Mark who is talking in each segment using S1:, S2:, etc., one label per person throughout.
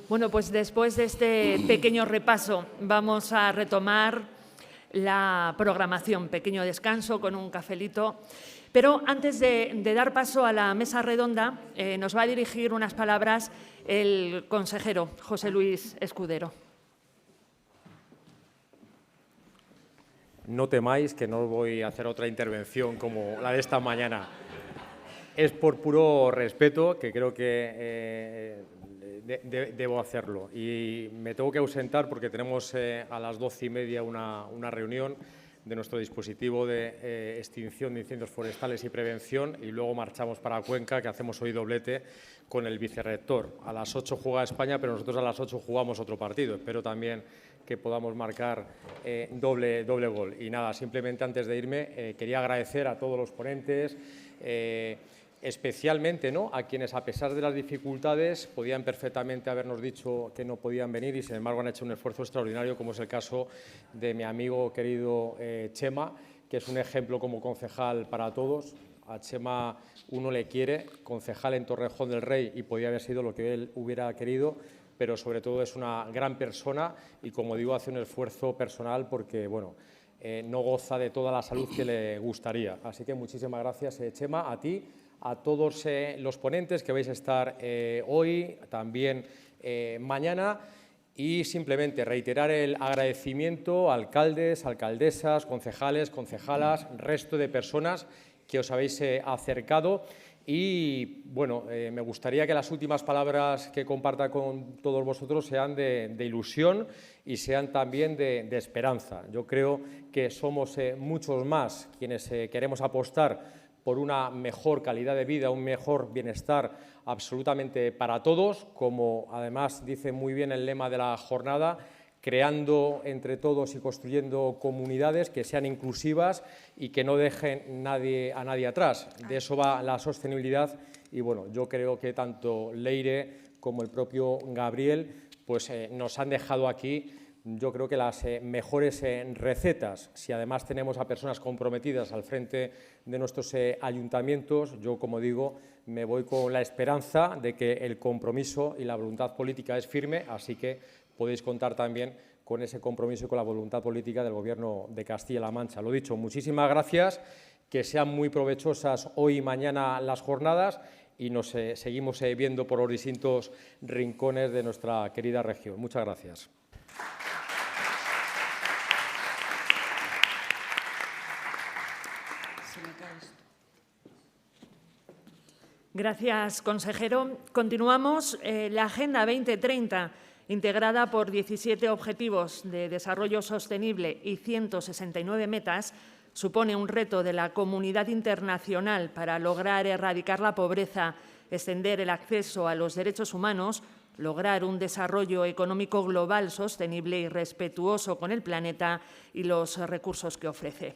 S1: Bueno, pues después de este pequeño repaso vamos a retomar la programación. Pequeño descanso con un cafelito. Pero antes de dar paso a la mesa redonda, nos va a dirigir unas palabras el consejero José Luis Escudero.
S2: No temáis que no voy a hacer otra intervención como la de esta mañana. Es por puro respeto que creo que debo hacerlo. Y me tengo que ausentar porque tenemos a las 12:30 una reunión de nuestro dispositivo de extinción de incendios forestales y prevención, y luego marchamos para Cuenca, que hacemos hoy doblete con el vicerrector. A las 8 juega España, pero nosotros a las 8 jugamos otro partido. Espero también que podamos marcar doble gol. Y nada, simplemente antes de irme quería agradecer a todos los ponentes, especialmente a quienes, a pesar de las dificultades, podían perfectamente habernos dicho que no podían venir y, sin embargo, han hecho un esfuerzo extraordinario, como es el caso de mi amigo querido Chema, que es un ejemplo como concejal para todos. A Chema uno le quiere, concejal en Torrejón del Rey, y podía haber sido lo que él hubiera querido, pero sobre todo es una gran persona y, como digo, hace un esfuerzo personal porque, bueno, no goza de toda la salud que le gustaría. Así que muchísimas gracias, Chema, a ti, a todos los ponentes que vais a estar hoy, también mañana, y simplemente reiterar el agradecimiento a alcaldes, alcaldesas, concejales, concejalas, resto de personas que os habéis acercado. Y, bueno, me gustaría que las últimas palabras que comparta con todos vosotros sean de ilusión y sean también de esperanza. Yo creo que somos muchos más quienes queremos apostar por una mejor calidad de vida, un mejor bienestar absolutamente para todos, como además dice muy bien el lema de la jornada, creando entre todos y construyendo comunidades que sean inclusivas y que no dejen a nadie atrás. De eso va la sostenibilidad y, bueno, yo creo que tanto Leire como el propio Gabriel pues, nos han dejado aquí, yo creo que las mejores recetas. Si además tenemos a personas comprometidas al frente de nuestros ayuntamientos, yo, como digo, me voy con la esperanza de que el compromiso y la voluntad política es firme, así que podéis contar también con ese compromiso y con la voluntad política del Gobierno de Castilla-La Mancha. Lo dicho, muchísimas gracias, que sean muy provechosas hoy y mañana las jornadas y nos seguimos viendo por los distintos rincones de nuestra querida región. Muchas gracias.
S1: Gracias, consejero. Continuamos. La Agenda 2030, integrada por 17 Objetivos de Desarrollo Sostenible y 169 metas, supone un reto de la comunidad internacional para lograr erradicar la pobreza, extender el acceso a los derechos humanos, lograr un desarrollo económico global sostenible y respetuoso con el planeta y los recursos que ofrece.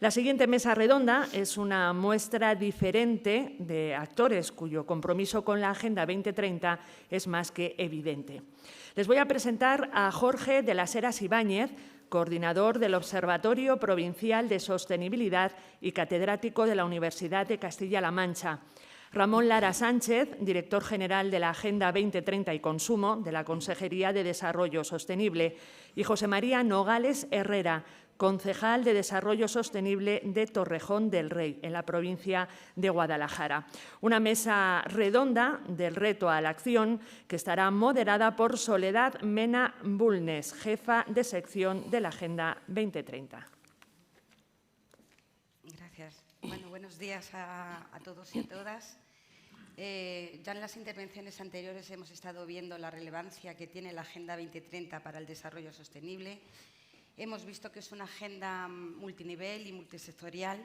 S1: La siguiente mesa redonda es una muestra diferente de actores cuyo compromiso con la Agenda 2030 es más que evidente. Les voy a presentar a Jorge de las Heras Ibáñez, coordinador del Observatorio Provincial de Sostenibilidad y catedrático de la Universidad de Castilla-La Mancha. Ramón Lara Sánchez, director general de la Agenda 2030 y Consumo de la Consejería de Desarrollo Sostenible, y José María Nogales Herrera, concejal de Desarrollo Sostenible de Torrejón del Rey, en la provincia de Guadalajara. Una mesa redonda del reto a la acción que estará moderada por Soledad Mena Bulnes, jefa de sección de la Agenda 2030.
S3: Gracias. Bueno, buenos días a todos y a todas. Ya en las intervenciones anteriores hemos estado viendo la relevancia que tiene la Agenda 2030 para el desarrollo sostenible. Hemos visto que es una agenda multinivel y multisectorial,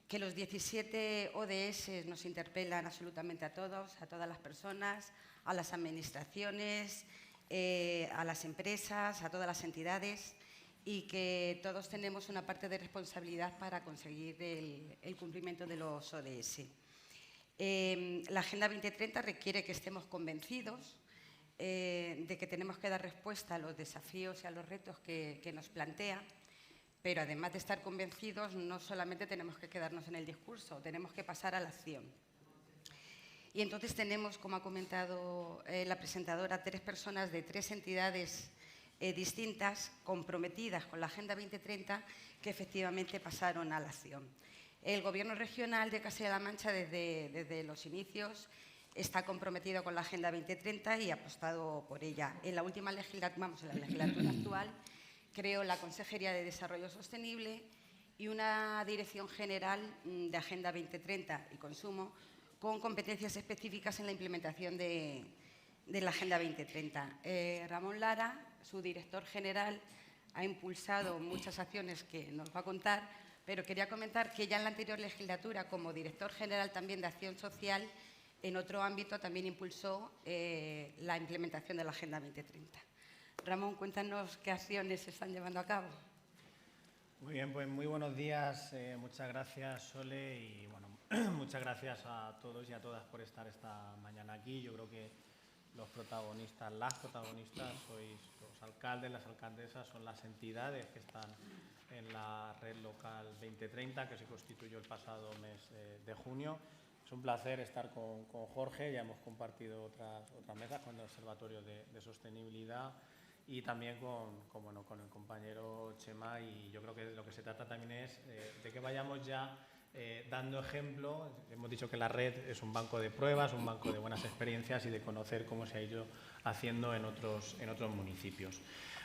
S3: que los 17 ODS nos interpelan absolutamente a todos, a todas las personas, a las administraciones, a las empresas, a todas las entidades, y que todos tenemos una parte de responsabilidad para conseguir el cumplimiento de los ODS. La Agenda 2030 requiere que estemos convencidos de que tenemos que dar respuesta a los desafíos y a los retos que nos plantea, pero además de estar convencidos, no solamente tenemos que quedarnos en el discurso, tenemos que pasar a la acción. Y entonces tenemos, como ha comentado la presentadora, 3 personas de 3 entidades distintas, comprometidas con la Agenda 2030, que efectivamente pasaron a la acción. El Gobierno regional de Castilla-La Mancha, desde los inicios, está comprometido con la Agenda 2030 y ha apostado por ella. En la última legislatura, en la legislatura actual, creó la Consejería de Desarrollo Sostenible y una Dirección General de Agenda 2030 y Consumo, con competencias específicas en la implementación de la Agenda 2030. Ramón Lara, su director general, ha impulsado muchas acciones que nos va a contar, pero quería comentar que ya en la anterior legislatura, como director general también de Acción Social, en otro ámbito también impulsó la implementación de la Agenda 2030. Ramón, cuéntanos qué acciones se están llevando a cabo.
S4: Muy bien, pues muy buenos días. Muchas gracias, Sole, y bueno, muchas gracias a todos y a todas por estar esta mañana aquí. Yo creo que los protagonistas, las protagonistas, sois los alcaldes, las alcaldesas, son las entidades que están en la red local 2030, que se constituyó el pasado mes de junio. Es un placer estar con Jorge, ya hemos compartido otras mesas con el Observatorio de Sostenibilidad y también con el compañero Chema, y yo creo que de lo que se trata también es de que vayamos ya dando ejemplo. Hemos dicho que la red es un banco de pruebas, un banco de buenas experiencias y de conocer cómo se ha ido haciendo en otros municipios.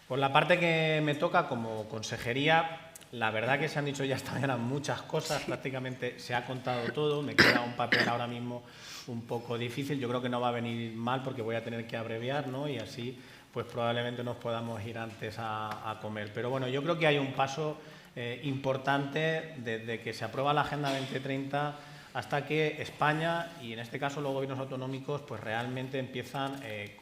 S4: Por la parte que me toca como consejería, la verdad que se han dicho ya esta mañana muchas cosas, prácticamente se ha contado todo, me queda un papel ahora mismo un poco difícil, yo creo que no va a venir mal porque voy a tener que abreviar, ¿no? Y así pues probablemente nos podamos ir antes a comer. Pero bueno, yo creo que hay un paso importante desde que se aprueba la Agenda 2030 hasta que España, y en este caso los gobiernos autonómicos, pues realmente empiezan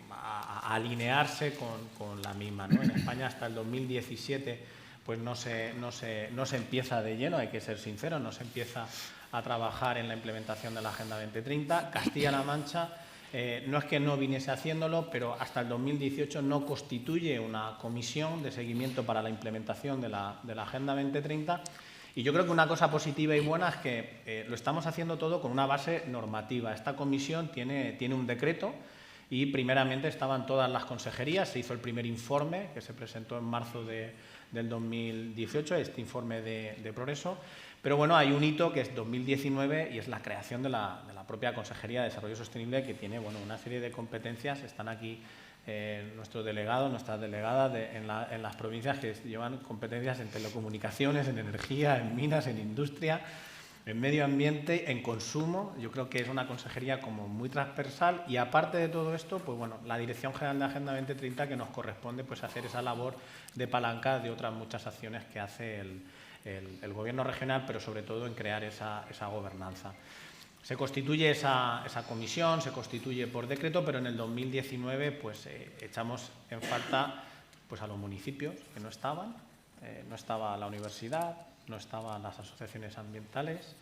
S4: a alinearse con la misma, ¿no? En España hasta el 2017 pues no se empieza de lleno, hay que ser sinceros, no se empieza a trabajar en la implementación de la Agenda 2030. Castilla-La Mancha no es que no viniese haciéndolo, pero hasta el 2018 no constituye una comisión de seguimiento para la implementación de la Agenda 2030. Y yo creo que una cosa positiva y buena es que lo estamos haciendo todo con una base normativa. Esta comisión tiene un decreto y primeramente estaban todas las consejerías. Se hizo el primer informe que se presentó en marzo del 2018, este informe de progreso. Pero bueno, hay un hito que es 2019 y es la creación de la propia Consejería de Desarrollo Sostenible, que tiene una serie de competencias. Están aquí nuestros delegados, nuestras delegadas en las provincias que llevan competencias en telecomunicaciones, en energía, en minas, en industria, en medio ambiente, en consumo. Yo creo que es una consejería como muy transversal y aparte de todo esto, pues bueno, la Dirección General de Agenda 2030, que nos corresponde pues hacer esa labor de palanca de otras muchas acciones que hace el Gobierno regional, pero sobre todo en crear esa gobernanza. Se constituye esa comisión, se constituye por decreto, pero en el 2019 pues echamos en falta pues a los municipios que no estaban, no estaba la universidad, no estaban las asociaciones ambientales,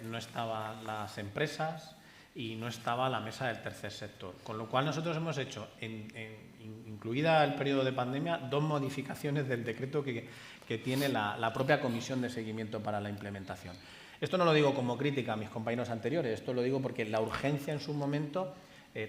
S4: no estaban las empresas y no estaba la mesa del tercer sector. Con lo cual nosotros hemos hecho, incluida el periodo de pandemia, 2 modificaciones del decreto que tiene la propia comisión de seguimiento para la implementación. Esto no lo digo como crítica a mis compañeros anteriores, esto lo digo porque la urgencia en su momento,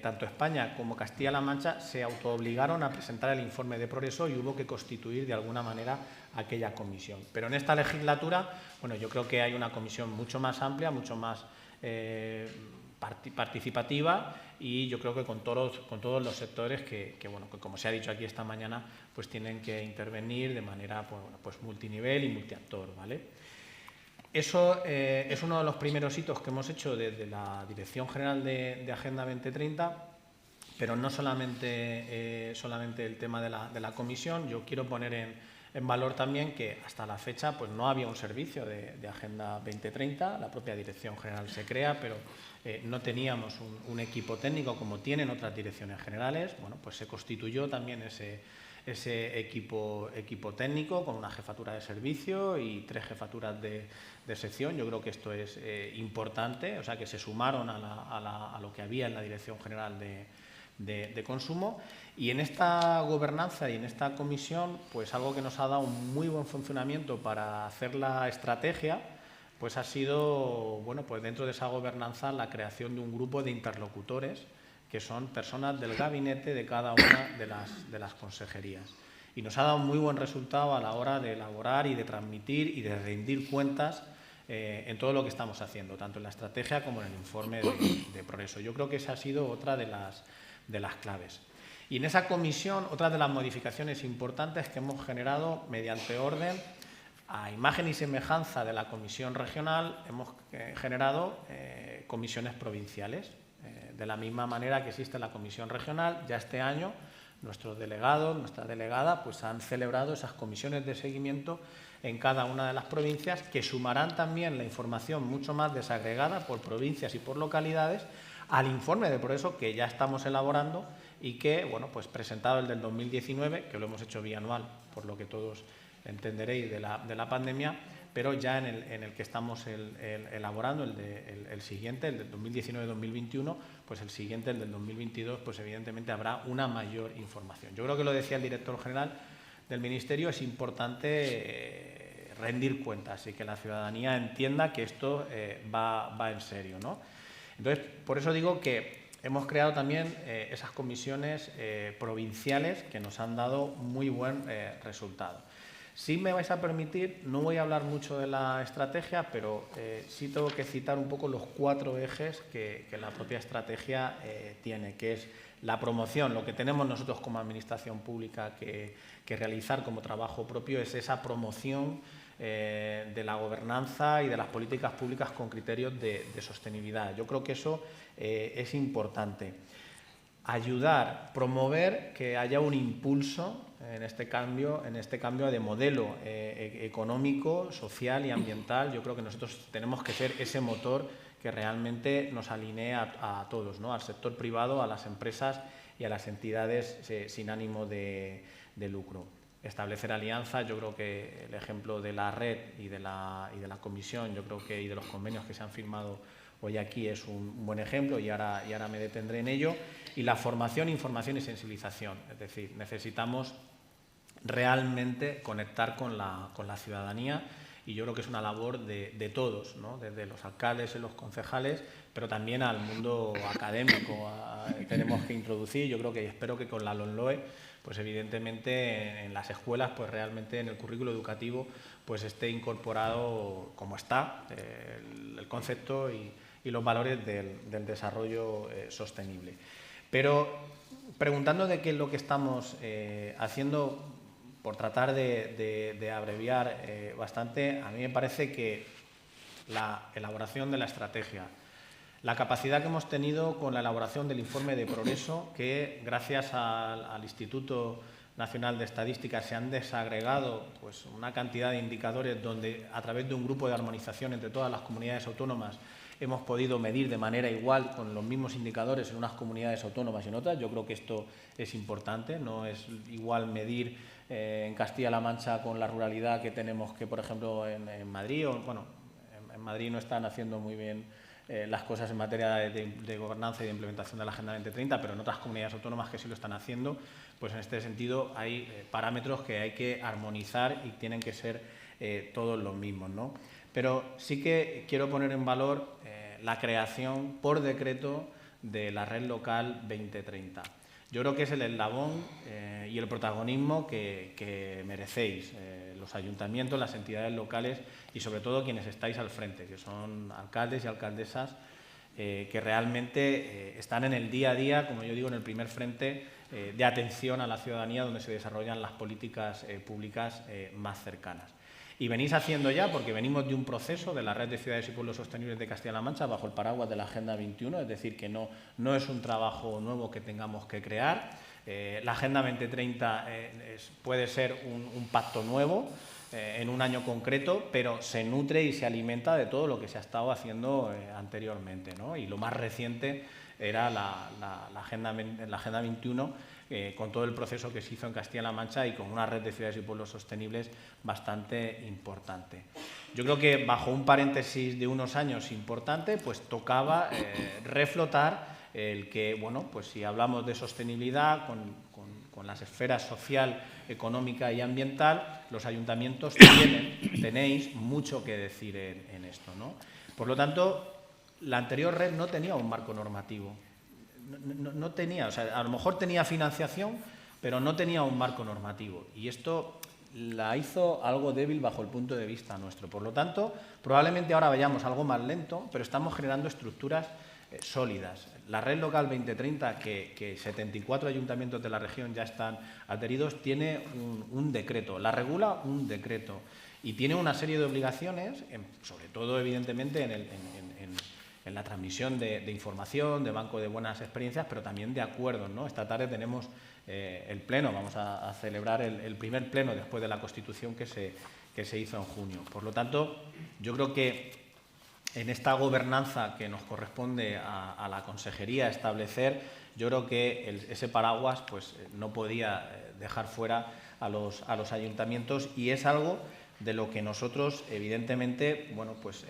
S4: tanto España como Castilla-La Mancha se autoobligaron a presentar el informe de progreso y hubo que constituir de alguna manera aquella comisión. Pero en esta legislatura, bueno, yo creo que hay una comisión mucho más amplia, mucho más participativa y yo creo que con todos los sectores que como se ha dicho aquí esta mañana, pues tienen que intervenir de manera pues multinivel y multiactor, ¿vale? Eso es uno de los primeros hitos que hemos hecho desde la Dirección General de Agenda 2030, pero no solamente el tema de la comisión. Yo quiero poner en valor también que hasta la fecha pues no había un servicio de Agenda 2030, la propia Dirección General se crea, pero no teníamos un equipo técnico como tienen otras direcciones generales. Bueno, pues se constituyó también ese equipo técnico con una jefatura de servicio y 3 jefaturas de sección. Yo creo que esto es importante, o sea que se sumaron a lo que había en la Dirección General de Consumo, y en esta gobernanza y en esta comisión pues algo que nos ha dado un muy buen funcionamiento para hacer la estrategia pues ha sido, bueno, pues dentro de esa gobernanza, la creación de un grupo de interlocutores que son personas del gabinete de cada una de las consejerías. Y nos ha dado muy buen resultado a la hora de elaborar y de transmitir y de rendir cuentas en todo lo que estamos haciendo, tanto en la estrategia como en el informe de progreso. Yo creo que esa ha sido otra de las claves. Y en esa comisión, otra de las modificaciones importantes que hemos generado mediante orden, a imagen y semejanza de la comisión regional, hemos generado comisiones provinciales. De la misma manera que existe la comisión regional, ya este año nuestros delegados, nuestra delegada, pues han celebrado esas comisiones de seguimiento en cada una de las provincias, que sumarán también la información mucho más desagregada por provincias y por localidades al informe de progreso que ya estamos elaborando y que, bueno, pues presentado el del 2019, que lo hemos hecho bianual, por lo que todos entenderéis de la pandemia, pero ya en el que estamos elaborando, el siguiente, el del 2019-2021, pues el siguiente, el del 2022, pues evidentemente habrá una mayor información. Yo creo que lo decía el director general del Ministerio, es importante rendir cuentas y que la ciudadanía entienda que esto va en serio, ¿no? Entonces, por eso digo que hemos creado también esas comisiones provinciales que nos han dado muy buen resultado. Si me vais a permitir, no voy a hablar mucho de la estrategia, pero sí tengo que citar un poco los 4 ejes que la propia estrategia tiene, que es la promoción. Lo que tenemos nosotros como Administración Pública que realizar como trabajo propio es esa promoción de la gobernanza y de las políticas públicas con criterios de sostenibilidad. Yo creo que eso es importante. Ayudar, promover que haya un impulso en este cambio de modelo económico, social y ambiental. Yo creo que nosotros tenemos que ser ese motor que realmente nos alinee a todos, ¿no? Al sector privado, a las empresas y a las entidades sin ánimo de lucro. Establecer alianzas, yo creo que el ejemplo de la red y de la comisión, yo creo que y de los convenios que se han firmado hoy aquí es un buen ejemplo y ahora me detendré en ello. Y la formación, información y sensibilización, es decir, necesitamos realmente conectar con la ciudadanía y yo creo que es una labor de todos, ¿no? Desde los alcaldes y los concejales, pero también al mundo académico tenemos que introducir. Yo creo que espero que con la LOMLOE, pues evidentemente en las escuelas, pues realmente en el currículo educativo, pues esté incorporado como está el concepto y los valores del desarrollo sostenible. Pero preguntando de qué es lo que estamos haciendo, por tratar de abreviar bastante, a mí me parece que la elaboración de la estrategia, la capacidad que hemos tenido con la elaboración del informe de progreso, que gracias al Instituto Nacional de Estadística se han desagregado pues, una cantidad de indicadores donde a través de un grupo de armonización entre todas las comunidades autónomas hemos podido medir de manera igual con los mismos indicadores en unas comunidades autónomas y en otras. Yo creo que esto es importante, no es igual medir en Castilla-La Mancha con la ruralidad que tenemos que, por ejemplo, en Madrid. Bueno, en Madrid no están haciendo muy bien las cosas en materia de gobernanza y de implementación de la Agenda 2030, pero en otras comunidades autónomas que sí lo están haciendo, pues en este sentido hay parámetros que hay que armonizar y tienen que ser todos los mismos, ¿no? Pero sí que quiero poner en valor la creación por decreto de la Red Local 2030. Yo creo que es el eslabón y el protagonismo que merecéis los ayuntamientos, las entidades locales y sobre todo quienes estáis al frente, que son alcaldes y alcaldesas que realmente están en el día a día, como yo digo, en el primer frente de atención a la ciudadanía donde se desarrollan las políticas públicas más cercanas. Y venís haciendo ya, porque venimos de un proceso de la Red de Ciudades y Pueblos Sostenibles de Castilla-La Mancha bajo el paraguas de la Agenda 21, es decir, que no es un trabajo nuevo que tengamos que crear. La Agenda 2030 puede ser un pacto nuevo en un año concreto, pero se nutre y se alimenta de todo lo que se ha estado haciendo anteriormente, ¿no? Y lo más reciente era la Agenda 21, con todo el proceso que se hizo en Castilla-La Mancha y con una red de ciudades y pueblos sostenibles bastante importante. Yo creo que bajo un paréntesis de unos años importante, pues tocaba reflotar el que, bueno, pues si hablamos de sostenibilidad con las esferas social, económica y ambiental, los ayuntamientos tenéis mucho que decir en esto, ¿no? Por lo tanto, la anterior red no tenía un marco normativo. No tenía, o sea, a lo mejor tenía financiación, pero no tenía un marco normativo. Y esto la hizo algo débil bajo el punto de vista nuestro. Por lo tanto, probablemente ahora vayamos algo más lento, pero estamos generando estructuras sólidas. La Red Local 2030, que 74 ayuntamientos de la región ya están adheridos, tiene un decreto, la regula un decreto y tiene una serie de obligaciones, sobre todo, evidentemente, en la transmisión de información, de banco de buenas experiencias, pero también de acuerdos, ¿no? Esta tarde tenemos el pleno, vamos a celebrar el primer pleno después de la Constitución que se hizo en junio. Por lo tanto, yo creo que en esta gobernanza que nos corresponde a la consejería establecer, yo creo que ese paraguas pues, no podía dejar fuera a los ayuntamientos, y es algo de lo que nosotros, evidentemente, bueno, pues,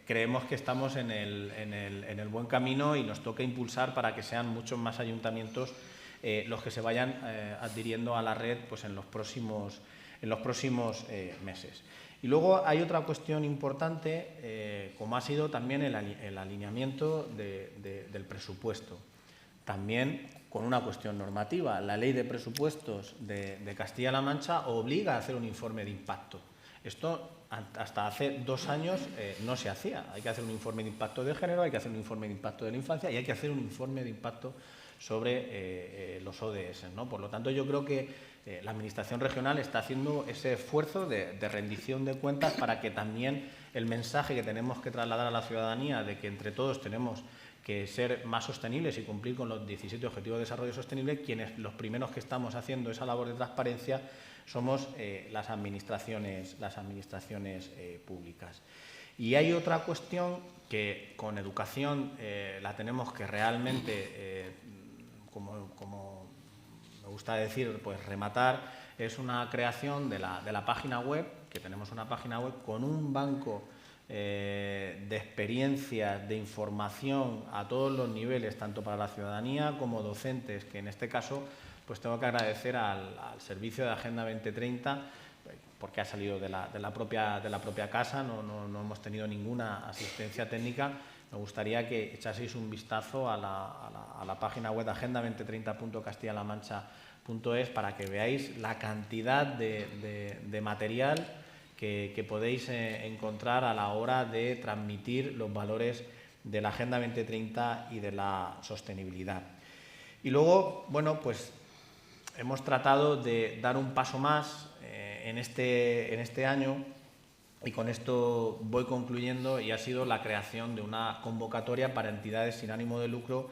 S4: creemos que estamos en el buen camino, y nos toca impulsar para que sean muchos más ayuntamientos los que se vayan adhiriendo a la red pues, en los próximos meses. Y luego hay otra cuestión importante, como ha sido también el alineamiento del presupuesto. También con una cuestión normativa. La Ley de Presupuestos de Castilla-La Mancha obliga a hacer un informe de impacto. Esto hasta hace 2 años no se hacía. Hay que hacer un informe de impacto de género, hay que hacer un informe de impacto de la infancia y hay que hacer un informe de impacto sobre los ODS, ¿no? Por lo tanto, yo creo que la Administración regional está haciendo ese esfuerzo de rendición de cuentas para que también el mensaje que tenemos que trasladar a la ciudadanía de que entre todos tenemos que ser más sostenibles y cumplir con los 17 Objetivos de Desarrollo Sostenible, quienes los primeros que estamos haciendo esa labor de transparencia somos las administraciones públicas. Y hay otra cuestión que con educación la tenemos que realmente, como me gusta decir, pues rematar, es una creación de la página web, que tenemos una página web con un banco de experiencias, de información a todos los niveles, tanto para la ciudadanía como docentes, que en este caso pues tengo que agradecer al servicio de Agenda 2030, porque ha salido de la propia casa, no hemos tenido ninguna asistencia técnica. Me gustaría que echaseis un vistazo a la página web de agenda2030.castillalamancha.es para que veáis la cantidad de material que podéis encontrar a la hora de transmitir los valores de la Agenda 2030 y de la sostenibilidad. Y luego, bueno, pues hemos tratado de dar un paso más en este año, y con esto voy concluyendo, y ha sido la creación de una convocatoria para entidades sin ánimo de lucro,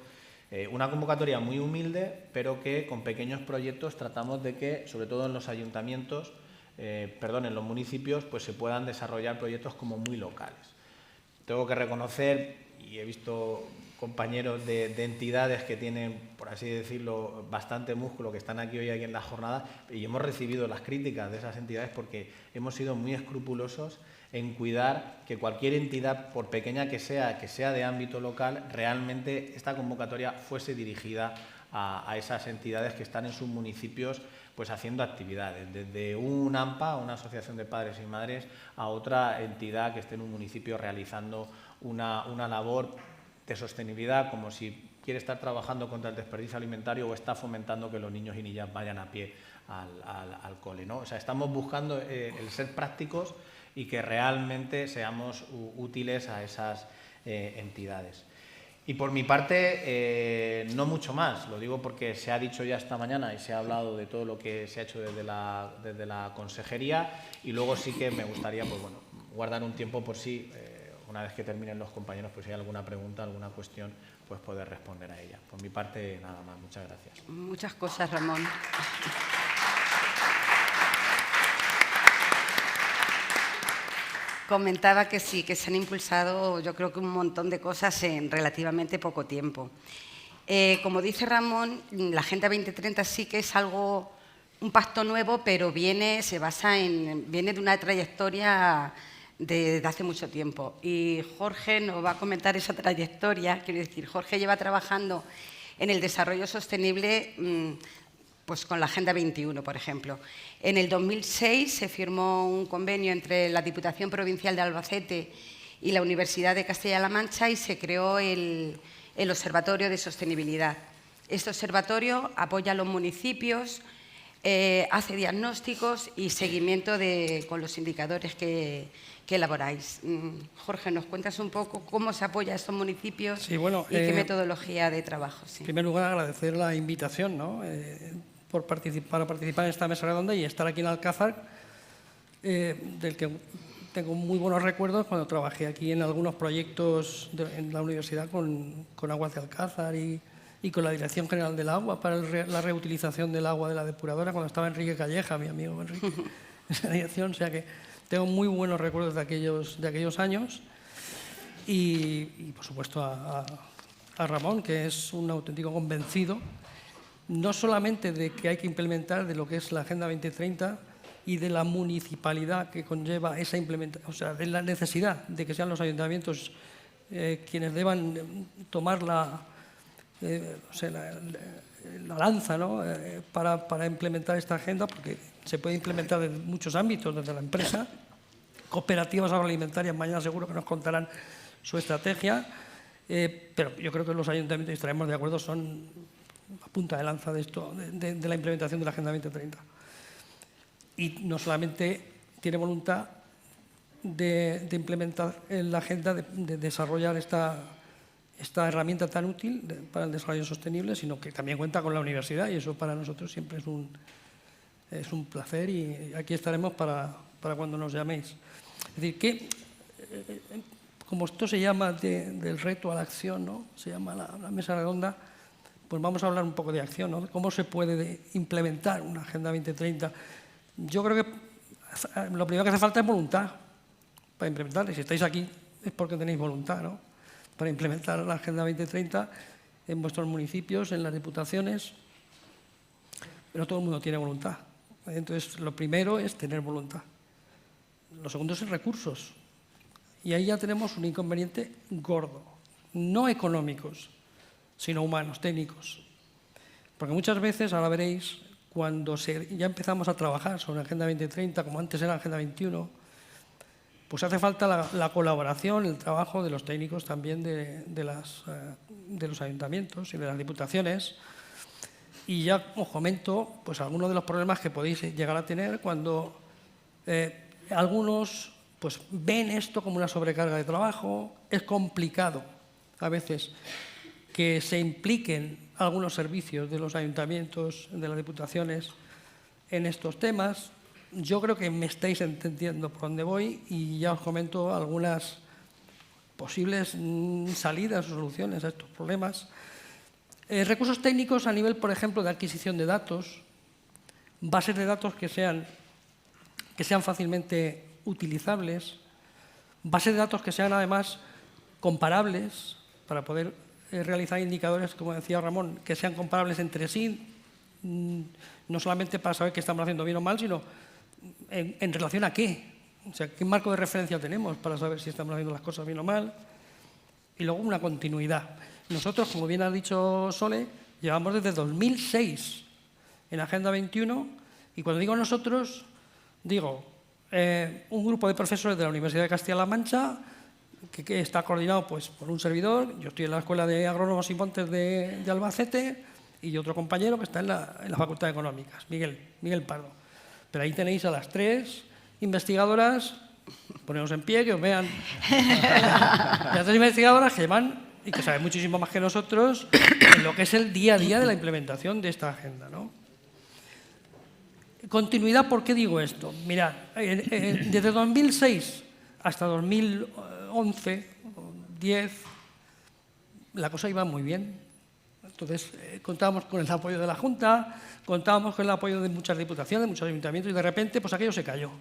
S4: una convocatoria muy humilde, pero que con pequeños proyectos tratamos de que, sobre todo en los ayuntamientos, en los municipios, pues se puedan desarrollar proyectos como muy locales. Tengo que reconocer, y he visto compañeros de entidades que tienen, por así decirlo, bastante músculo, que están aquí hoy en la jornada, y hemos recibido las críticas de esas entidades porque hemos sido muy escrupulosos en cuidar que cualquier entidad, por pequeña que sea de ámbito local, realmente esta convocatoria fuese dirigida a esas entidades que están en sus municipios pues haciendo actividades, desde un AMPA, una asociación de padres y madres, a otra entidad que esté en un municipio realizando una labor de sostenibilidad, como si quiere estar trabajando contra el desperdicio alimentario o está fomentando que los niños y niñas vayan a pie al cole, ¿no? O sea, estamos buscando el ser prácticos y que realmente seamos útiles a esas entidades. Y por mi parte, no mucho más, lo digo porque se ha dicho ya esta mañana y se ha hablado de todo lo que se ha hecho desde la consejería, y luego sí que me gustaría pues, bueno, guardar un tiempo por si, una vez que terminen los compañeros, pues si hay alguna pregunta, alguna cuestión, pues poder responder a ella. Por mi parte, nada más. Muchas gracias.
S3: Muchas cosas, Ramón. Comentaba que sí, que se han impulsado, yo creo que un montón de cosas en relativamente poco tiempo. Como dice Ramón, la Agenda 2030 sí que es algo, un pacto nuevo, pero viene de una trayectoria desde hace mucho tiempo. Y Jorge nos va a comentar esa trayectoria. Quiero decir, Jorge lleva trabajando en el desarrollo sostenible pues con la Agenda 21, por ejemplo. En el 2006 se firmó un convenio entre la Diputación Provincial de Albacete y la Universidad de Castilla-La Mancha y se creó el Observatorio de Sostenibilidad. Este observatorio apoya a los municipios, hace diagnósticos y seguimiento con los indicadores que elaboráis. Jorge, ¿nos cuentas un poco cómo se apoya a estos municipios
S5: sí, bueno,
S3: y qué metodología de trabajo? Sí.
S5: En primer lugar, agradecer la invitación, ¿no? Para participar en esta mesa redonda y estar aquí en Alcázar, del que tengo muy buenos recuerdos cuando trabajé aquí en algunos proyectos en la universidad con Aguas de Alcázar y con la Dirección General del Agua para la reutilización del agua de la depuradora, cuando estaba Enrique Calleja, mi amigo Enrique, en esa dirección. O sea que tengo muy buenos recuerdos de aquellos años y por supuesto, a Ramón, que es un auténtico convencido, no solamente de que hay que implementar de lo que es la Agenda 2030 y de la municipalidad que conlleva esa implementación, o sea, de la necesidad de que sean los ayuntamientos quienes deban tomar la lanza, ¿no? para implementar esta agenda, porque se puede implementar en muchos ámbitos, desde la empresa, cooperativas agroalimentarias, mañana seguro que nos contarán su estrategia, pero yo creo que los ayuntamientos, y estaremos de acuerdo, son a punta de lanza de esto, de la implementación de la Agenda 2030. Y no solamente tiene voluntad de implementar la agenda, de desarrollar esta herramienta tan útil para el desarrollo sostenible, sino que también cuenta con la universidad, y eso para nosotros siempre es un placer, y aquí estaremos para cuando nos llaméis. Es decir, que como esto se llama del reto a la acción, ¿no? Se llama la mesa redonda, pues vamos a hablar un poco de acción, ¿no? ¿Cómo se puede implementar una Agenda 2030? Yo creo que lo primero que hace falta es voluntad para implementarla, y si estáis aquí es porque tenéis voluntad, ¿no? Para implementar la Agenda 2030 en vuestros municipios, en las diputaciones, pero todo el mundo tiene voluntad. Entonces, lo primero es tener voluntad. Lo segundo es recursos. Y ahí ya tenemos un inconveniente gordo, no económicos, sino humanos, técnicos. Porque muchas veces, ahora veréis, cuando ya empezamos a trabajar sobre la Agenda 2030, como antes era la Agenda 21, pues hace falta la colaboración, el trabajo de los técnicos también de los ayuntamientos y de las diputaciones. Y ya os comento pues, algunos de los problemas que podéis llegar a tener cuando algunos pues, ven esto como una sobrecarga de trabajo. Es complicado a veces que se impliquen algunos servicios de los ayuntamientos, de las diputaciones, en estos temas. Yo creo que me estáis entendiendo por dónde voy y ya os comento algunas posibles salidas o soluciones a estos problemas. Recursos técnicos a nivel, por ejemplo, de adquisición de datos, bases de datos que sean fácilmente utilizables, bases de datos que sean además comparables para poder realizar indicadores, como decía Ramón, que sean comparables entre sí, no solamente para saber qué estamos haciendo bien o mal, sino en relación a qué. O sea, qué marco de referencia tenemos para saber si estamos haciendo las cosas bien o mal. Y luego una continuidad. Nosotros, como bien ha dicho Sole, llevamos desde 2006 en Agenda 21, y cuando digo nosotros, digo un grupo de profesores de la Universidad de Castilla-La Mancha que está coordinado pues, por un servidor. Yo estoy en la Escuela de Agrónomos y Montes de Albacete, y otro compañero que está en la Facultad de Económicas, Miguel Pardo. Pero ahí tenéis a las 3 investigadoras, ponemos en pie, que os vean, las 3 investigadoras que llevan y que saben muchísimo más que nosotros en lo que es el día a día de la implementación de esta agenda, ¿no? Continuidad, ¿por qué digo esto? Mirad, desde 2006 hasta 2011, 10, la cosa iba muy bien. Entonces, contábamos con el apoyo de la Junta, contábamos con el apoyo de muchas diputaciones, de muchos ayuntamientos, y de repente, pues aquello se cayó.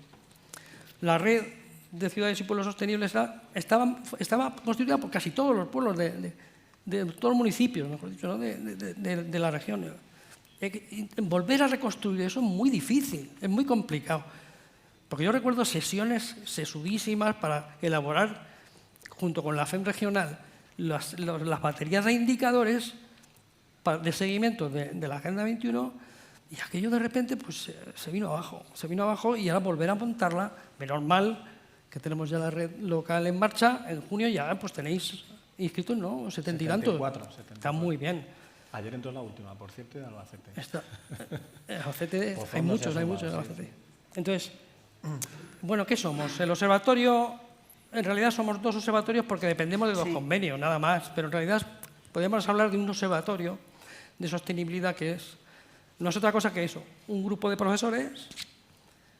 S5: La red de ciudades y pueblos sostenibles estaba constituida por casi todos los pueblos de todos los municipios, mejor dicho, ¿no? de la región. Volver a reconstruir eso es muy difícil, es muy complicado. Porque yo recuerdo sesiones sesudísimas para elaborar, junto con la FEM regional, las baterías de indicadores de seguimiento de la Agenda 21, Y aquello de repente pues, se vino abajo y ahora volver a montarla, menos mal que tenemos ya la red local en marcha, en junio ya pues tenéis inscritos, ¿no? 70 y tantos.
S4: 74.
S5: Está muy bien.
S4: Ayer entró la última, por cierto, de Albacete.
S5: Albacete,
S4: Por
S5: hay
S4: fondo
S5: muchos
S4: se ha
S5: en
S4: sumado,
S5: Albacete.
S4: sí.
S5: Entonces, bueno, ¿qué somos? El observatorio, en realidad somos 2 observatorios porque dependemos de 2 convenios, nada más, pero en realidad podemos hablar de un observatorio de sostenibilidad que no es otra cosa que eso, un grupo de profesores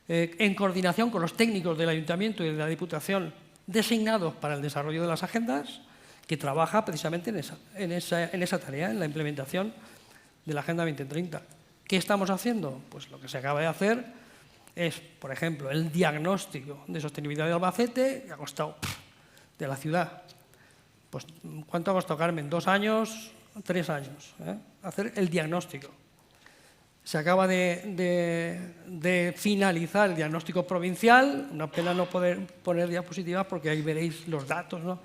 S5: en coordinación con los técnicos del Ayuntamiento y de la Diputación designados para el desarrollo de las agendas, que trabaja precisamente en esa tarea, en la implementación de la Agenda 2030. ¿Qué estamos haciendo? Pues lo que se acaba de hacer es, por ejemplo, el diagnóstico de sostenibilidad de Albacete, que ha costado de la ciudad. Pues, ¿cuánto ha costado, Carmen? 2 años, 3 años, hacer el diagnóstico. Se acaba de finalizar el diagnóstico provincial, una pena no poder poner diapositivas porque ahí veréis los datos, ¿no?,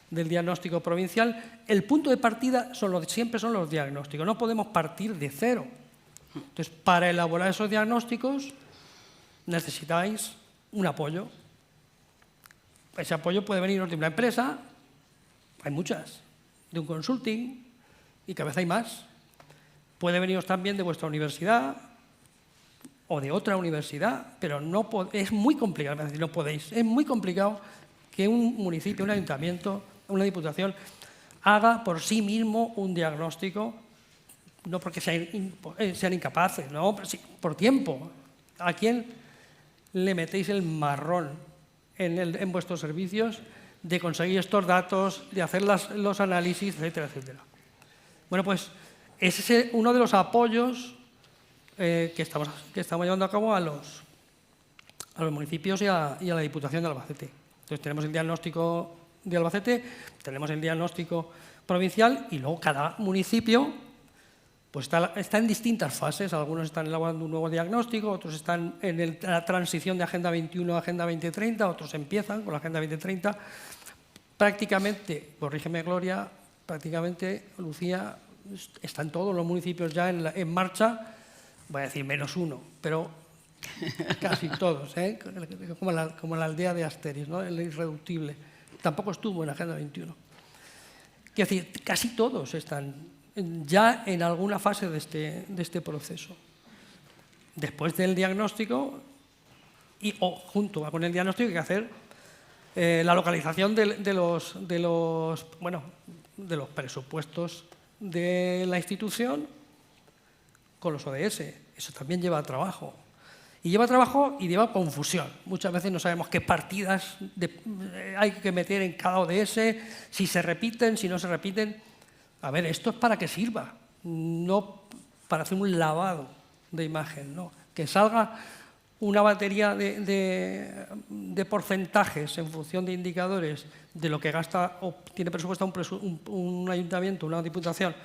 S5: del diagnóstico provincial. El punto de partida siempre son los diagnósticos, no podemos partir de cero. Entonces, para elaborar esos diagnósticos necesitáis un apoyo. Ese apoyo puede venir de una empresa, hay muchas, de un consulting, y cada vez hay más. Puede veniros también de vuestra universidad o de otra universidad, pero es muy complicado, es decir, no podéis. Es muy complicado que un municipio, un ayuntamiento, una diputación haga por sí mismo un diagnóstico, no porque sean incapaces, no, pero sí, por tiempo. ¿A quién le metéis el marrón en vuestros servicios de conseguir estos datos, de hacer los análisis, etcétera, etcétera? Bueno, pues ese es uno de los apoyos que estamos llevando a cabo a los municipios y a la Diputación de Albacete. Entonces tenemos el diagnóstico de Albacete, tenemos el diagnóstico provincial y luego cada municipio pues está en distintas fases. Algunos están elaborando un nuevo diagnóstico, otros están en la transición de Agenda 21 a Agenda 2030, otros empiezan con la Agenda 2030. Prácticamente, corrígeme Gloria, prácticamente, Lucía, están todos los municipios ya en marcha, voy a decir menos uno, pero casi todos, como la aldea de Asteris, ¿no?, el irreductible. Tampoco estuvo en Agenda 21. Quiero decir, casi todos están ya en alguna fase de este proceso. Después del diagnóstico, o junto con el diagnóstico, hay que hacer la localización de los presupuestos de la institución con los ODS. Eso también lleva trabajo. Y lleva trabajo y lleva confusión. Muchas veces no sabemos qué partidas hay que meter en cada ODS, si se repiten, si no se repiten. A ver, esto es para que sirva, no para hacer un lavado de imagen, ¿no? Que salga una batería de porcentajes en función de indicadores de lo que gasta o tiene presupuesto un ayuntamiento, una diputación,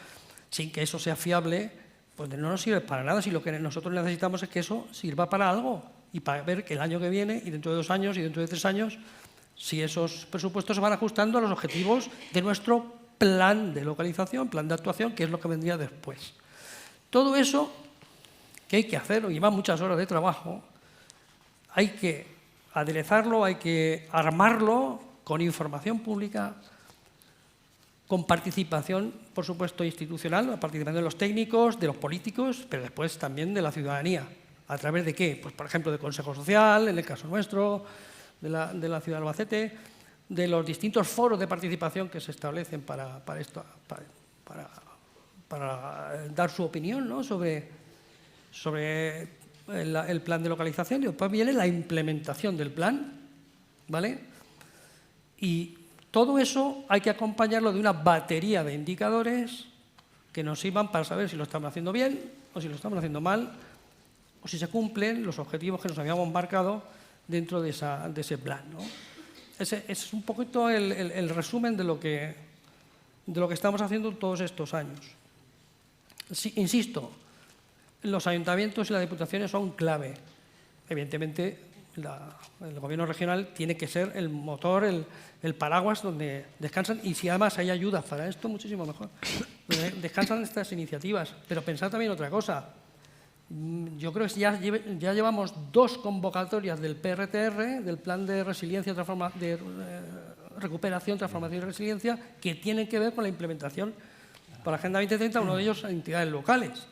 S5: sin que eso sea fiable, pues no nos sirve para nada. Si lo que nosotros necesitamos es que eso sirva para algo y para ver que el año que viene y dentro de 2 años y dentro de 3 años, si esos presupuestos se van ajustando a los objetivos de nuestro plan de localización, plan de actuación, que es lo que vendría después. Todo eso que hay que hacer, lleva muchas horas de trabajo, hay que aderezarlo, hay que armarlo con información pública, con participación, por supuesto, institucional, la participación de los técnicos, de los políticos, pero después también de la ciudadanía. ¿A través de qué? Pues, por ejemplo, de Consejo Social, en el caso nuestro, de la ciudad de Albacete, de los distintos foros de participación que se establecen para dar su opinión, ¿no?, sobre el plan de localización. Y después viene la implementación del plan, ¿vale? Y todo eso hay que acompañarlo de una batería de indicadores que nos sirvan para saber si lo estamos haciendo bien o si lo estamos haciendo mal, o si se cumplen los objetivos que nos habíamos marcado dentro de ese plan, ¿no? Ese es un poquito el resumen de lo que estamos haciendo todos estos años. Sí, insisto, los ayuntamientos y las diputaciones son clave. Evidentemente, el gobierno regional tiene que ser el motor, el paraguas donde descansan, y si además hay ayudas para esto, muchísimo mejor. Descansan estas iniciativas. Pero pensad también otra cosa. Yo creo que ya llevamos 2 convocatorias del PRTR, del Plan de Resiliencia, Recuperación, Transformación y Resiliencia, que tienen que ver con la implementación para la Agenda 2030, uno de ellos a entidades locales.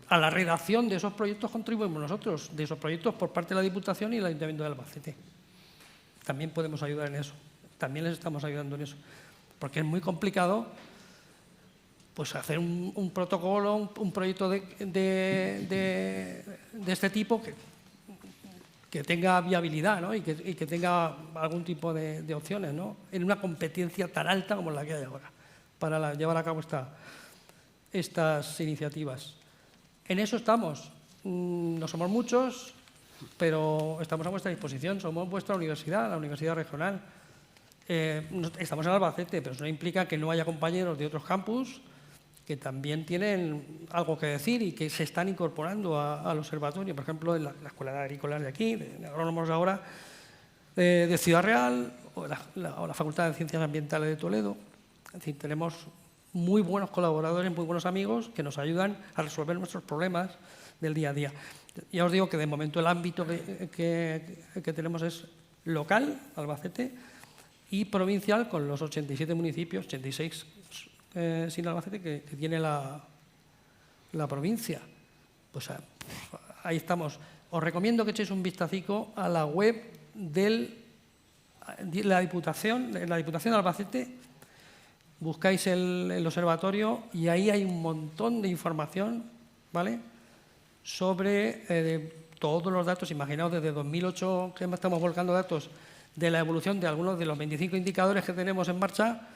S5: A la redacción de esos proyectos contribuimos nosotros, de esos proyectos por parte de la Diputación y el Ayuntamiento de Albacete. También podemos ayudar en eso, también les estamos ayudando en eso, porque es muy complicado pues hacer un protocolo, un proyecto de este tipo que tenga viabilidad, ¿no? y que tenga algún tipo de opciones, ¿no? En una competencia tan alta como la que hay ahora, para llevar a cabo estas iniciativas. En eso estamos. No somos muchos, pero estamos a vuestra disposición. Somos vuestra universidad, la Universidad Regional. Estamos en Albacete, pero eso no implica que no haya compañeros de otros campus que también tienen algo que decir y que se están incorporando al observatorio. Por ejemplo, en la Escuela de Agrícolas de aquí, de agrónomos ahora, de Ciudad Real, o la Facultad de Ciencias Ambientales de Toledo. Es decir, tenemos muy buenos colaboradores, muy buenos amigos que nos ayudan a resolver nuestros problemas del día a día. Ya os digo que de momento el ámbito que tenemos es local, Albacete, y provincial con los 87 municipios, 86 sin Albacete, que tiene la provincia. Pues ahí estamos. Os recomiendo que echéis un vistacico a la web de la Diputación de Albacete. Buscáis el observatorio y ahí hay un montón de información, ¿vale?, sobre todos los datos. Imaginaos, desde 2008 que estamos volcando datos de la evolución de algunos de los 25 indicadores que tenemos en marcha,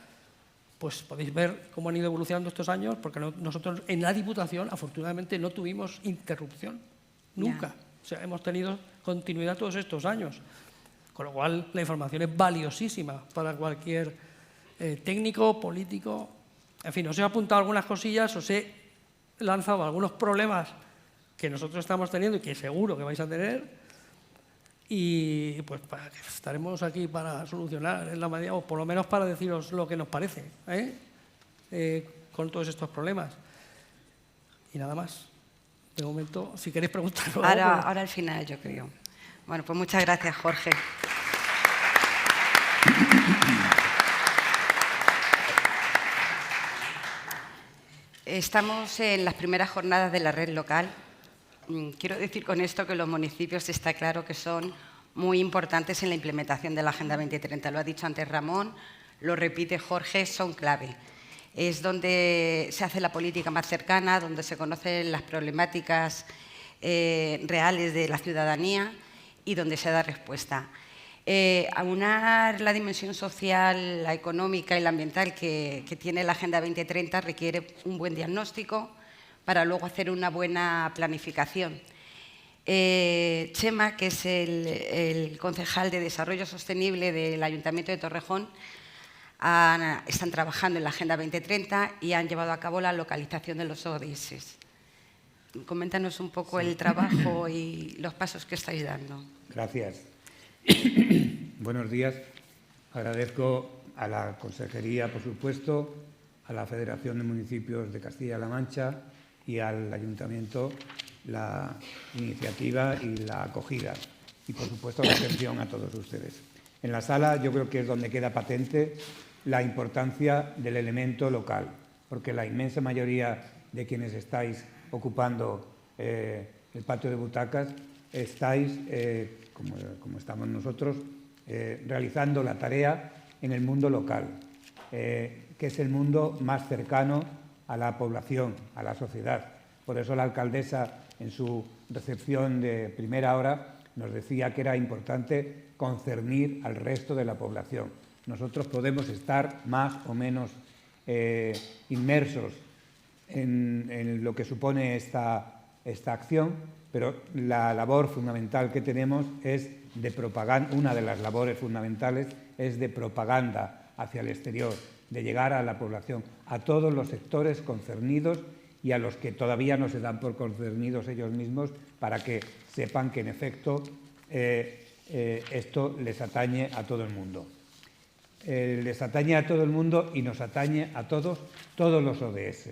S5: pues podéis ver cómo han ido evolucionando estos años, porque nosotros en la Diputación afortunadamente no tuvimos interrupción, nunca. O sea, hemos tenido continuidad todos estos años, con lo cual la información es valiosísima para cualquier técnico, político. En fin, os he apuntado algunas cosillas, os he lanzado algunos problemas que nosotros estamos teniendo y que seguro que vais a tener, y pues estaremos aquí para solucionar en la medida, o por lo menos para deciros lo que nos parece, con todos estos problemas. Y nada más. De momento, si queréis preguntarlo.
S3: Ahora al final, yo creo. Bueno, pues muchas gracias, Jorge. Estamos en las primeras jornadas de la red local. Quiero decir con esto que los municipios está claro que son muy importantes en la implementación de la Agenda 2030. Lo ha dicho antes Ramón, lo repite Jorge, son clave. Es donde se hace la política más cercana, donde se conocen las problemáticas reales de la ciudadanía y donde se da respuesta. Aunar la dimensión social, la económica y la ambiental que tiene la Agenda 2030 requiere un buen diagnóstico para luego hacer una buena planificación. Chema, que es el concejal de Desarrollo Sostenible del Ayuntamiento de Torrejón, están trabajando en la Agenda 2030 y han llevado a cabo la localización de los ODS. Coméntanos un poco el trabajo y los pasos que estáis dando.
S6: Gracias. Buenos días. Agradezco a la Consejería, por supuesto, a la Federación de Municipios de Castilla-La Mancha y al Ayuntamiento la iniciativa y la acogida. Y, por supuesto, la atención a todos ustedes. En la sala yo creo que es donde queda patente la importancia del elemento local, porque la inmensa mayoría de quienes estáis ocupando el patio de butacas estáis, como estamos nosotros, realizando la tarea en el mundo local, que es el mundo más cercano a la población, a la sociedad. Por eso la alcaldesa, en su recepción de primera hora, nos decía que era importante concernir al resto de la población. Nosotros podemos estar más o menos inmersos en lo que supone esta acción, pero la labor fundamental que tenemos es de propaganda. Una de las labores fundamentales es de propaganda hacia el exterior, de llegar a la población, a todos los sectores concernidos y a los que todavía no se dan por concernidos ellos mismos, para que sepan que, en efecto, esto les atañe a todo el mundo. Les atañe a todo el mundo y nos atañe a todos los ODS.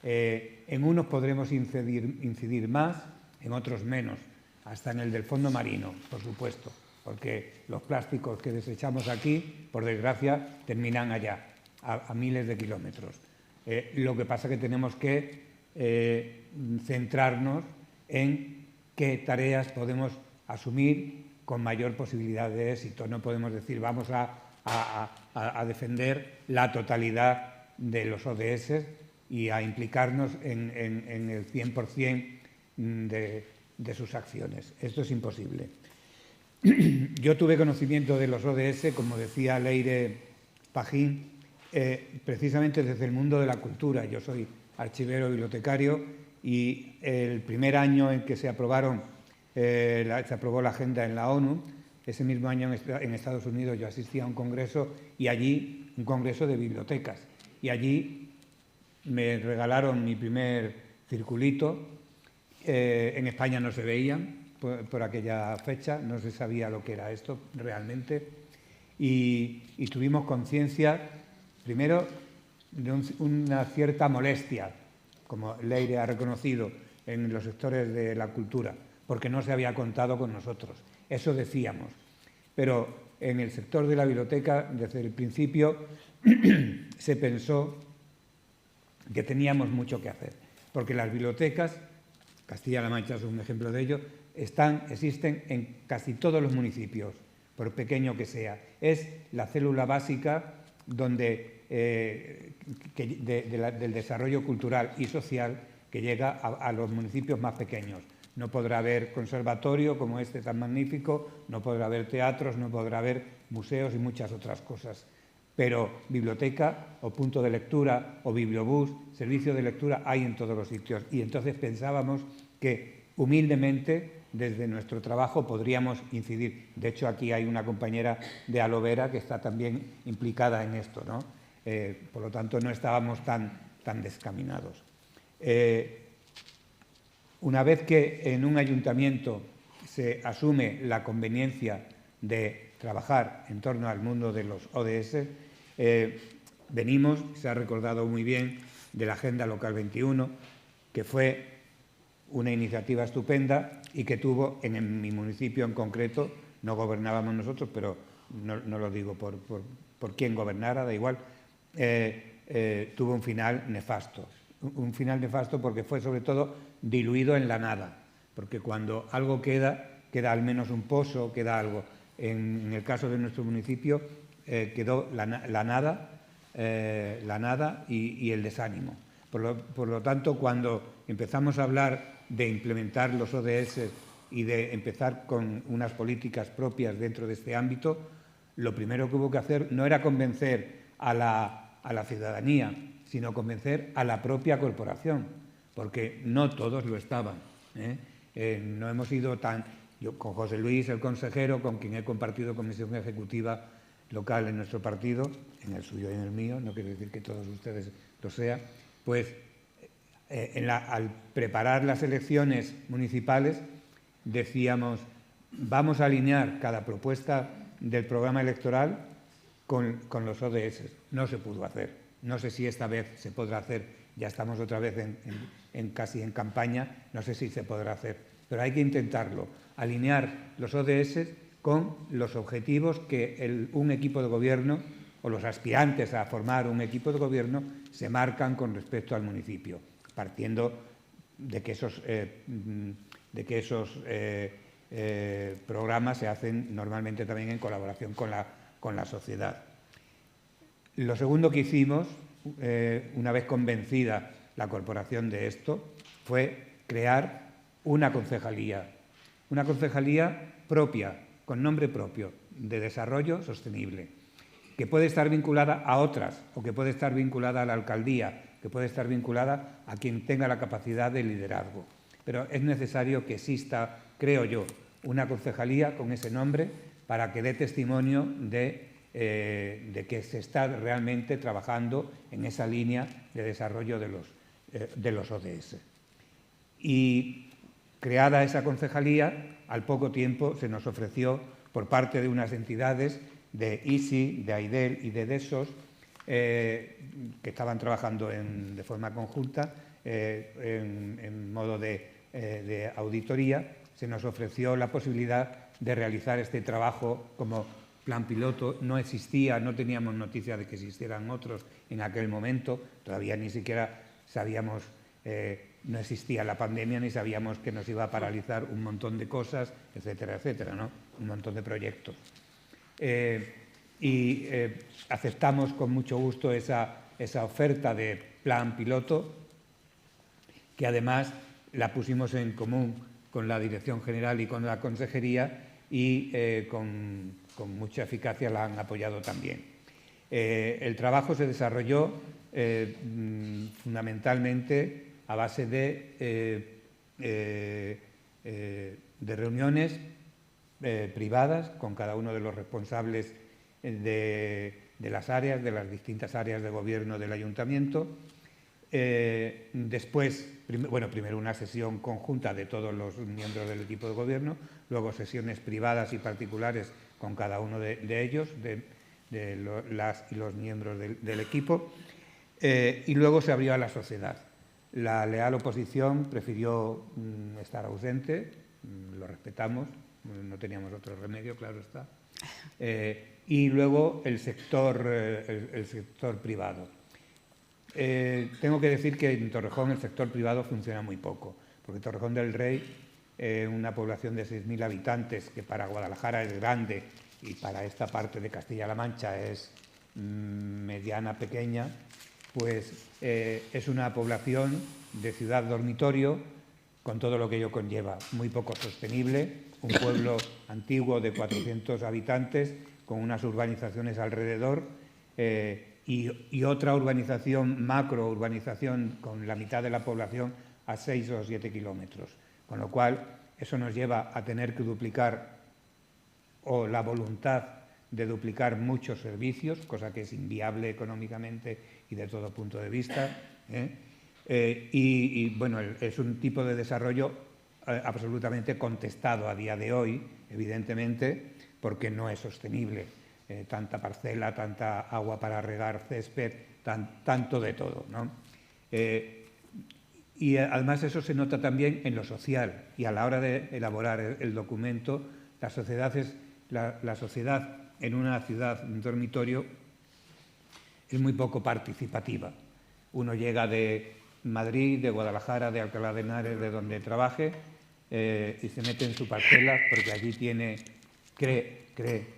S6: En unos podremos incidir más, en otros menos, hasta en el del fondo marino, por supuesto, porque los plásticos que desechamos aquí, por desgracia, terminan allá, a miles de kilómetros. Lo que pasa es que tenemos que centrarnos en qué tareas podemos asumir con mayor posibilidad de éxito. No podemos decir vamos a defender la totalidad de los ODS y a implicarnos en el 100% de sus acciones. Esto es imposible. Yo tuve conocimiento de los ODS, como decía Leire Pajín, precisamente desde el mundo de la cultura. Yo soy archivero bibliotecario y el primer año en que se aprobó la agenda en la ONU, ese mismo año en Estados Unidos yo asistí a un congreso y allí, un congreso de bibliotecas, y allí me regalaron mi primer circulito. En España no se veían por aquella fecha, no se sabía lo que era esto realmente, y tuvimos conciencia, primero, de una cierta molestia, como Leire ha reconocido, en los sectores de la cultura, porque no se había contado con nosotros. Eso decíamos. Pero en el sector de la biblioteca, desde el principio, se pensó que teníamos mucho que hacer, porque las bibliotecas, Castilla-La Mancha es un ejemplo de ello, existen en casi todos los municipios, por pequeño que sea. Es la célula básica donde, del desarrollo cultural y social que llega a los municipios más pequeños. No podrá haber conservatorio como este tan magnífico, no podrá haber teatros, no podrá haber museos y muchas otras cosas. Pero biblioteca o punto de lectura o bibliobús, servicio de lectura, hay en todos los sitios. Y entonces pensábamos que humildemente desde nuestro trabajo podríamos incidir. De hecho, aquí hay una compañera de Alovera que está también implicada en esto, ¿no? Por lo tanto, no estábamos tan descaminados. Una vez que en un ayuntamiento se asume la conveniencia de trabajar en torno al mundo de los ODS, venimos, se ha recordado muy bien, de la Agenda Local 21, que fue una iniciativa estupenda y que tuvo, en mi municipio en concreto, no gobernábamos nosotros, pero no lo digo por quién gobernara, da igual, tuvo un final nefasto. Un final nefasto porque fue sobre todo diluido en la nada, porque cuando algo queda al menos un pozo, queda algo. En el caso de nuestro municipio quedó la nada y el desánimo. Por lo tanto, cuando empezamos a hablar de implementar los ODS y de empezar con unas políticas propias dentro de este ámbito, lo primero que hubo que hacer no era convencer a la ciudadanía, sino convencer a la propia corporación, porque no todos lo estaban. No hemos ido yo con José Luis, el consejero, con quien he compartido comisión ejecutiva local en nuestro partido, en el suyo y en el mío, no quiero decir que todos ustedes lo sean, pues al preparar las elecciones municipales decíamos, vamos a alinear cada propuesta del programa electoral con los ODS. No se pudo hacer. No sé si esta vez se podrá hacer. Ya estamos otra vez casi en campaña. No sé si se podrá hacer. Pero hay que intentarlo. Alinear los ODS con los objetivos que un equipo de gobierno o los aspirantes a formar un equipo de gobierno se marcan con respecto al municipio, partiendo de que esos programas se hacen normalmente también en colaboración con la sociedad. Lo segundo que hicimos, una vez convencida la corporación de esto, fue crear una concejalía propia, con nombre propio, de desarrollo sostenible, que puede estar vinculada a otras o que puede estar vinculada a la alcaldía, que puede estar vinculada a quien tenga la capacidad de liderazgo. Pero es necesario que exista, creo yo, una concejalía con ese nombre para que dé testimonio de que se está realmente trabajando en esa línea de desarrollo de los ODS. Y creada esa concejalía, al poco tiempo se nos ofreció por parte de unas entidades de ISI, de AIDEL y de DESOS, que estaban trabajando de forma conjunta, en modo de auditoría, se nos ofreció la posibilidad de realizar este trabajo como plan piloto. No existía, no teníamos noticia de que existieran otros en aquel momento, todavía ni siquiera sabíamos, no existía la pandemia, ni sabíamos que nos iba a paralizar un montón de cosas, etcétera, etcétera, ¿no? Un montón de proyectos. Aceptamos con mucho gusto esa oferta de plan piloto, que además la pusimos en común con la Dirección General y con la Consejería, y con mucha eficacia la han apoyado también. El trabajo se desarrolló fundamentalmente a base de reuniones privadas con cada uno de los responsables de las áreas, de las distintas áreas de gobierno del Ayuntamiento. Después, primero una sesión conjunta de todos los miembros del equipo de gobierno, luego sesiones privadas y particulares con cada uno de ellos, de las y los miembros del equipo, y luego se abrió a la sociedad. La leal oposición prefirió estar ausente, lo respetamos, no teníamos otro remedio, claro está, y luego el sector privado. Tengo que decir que en Torrejón el sector privado funciona muy poco, porque Torrejón del Rey, una población de 6.000 habitantes, que para Guadalajara es grande y para esta parte de Castilla-La Mancha es mediana, pequeña, pues es una población de ciudad dormitorio con todo lo que ello conlleva, muy poco sostenible, un pueblo antiguo de 400 habitantes con unas urbanizaciones alrededor, y otra urbanización, macro urbanización, con la mitad de la población a 6 o 7 kilómetros. Con lo cual, eso nos lleva a tener que duplicar, o la voluntad de duplicar muchos servicios, cosa que es inviable económicamente y de todo punto de vista. Bueno, es un tipo de desarrollo absolutamente contestado a día de hoy, evidentemente, porque no es sostenible. Tanta parcela, tanta agua para regar césped, tanto de todo, ¿no? Y además eso se nota también en lo social, y a la hora de elaborar el documento, la sociedad en una ciudad, un dormitorio, es muy poco participativa. Uno llega de Madrid, de Guadalajara, de Alcalá de Henares, de donde trabaje, y se mete en su parcela porque allí cree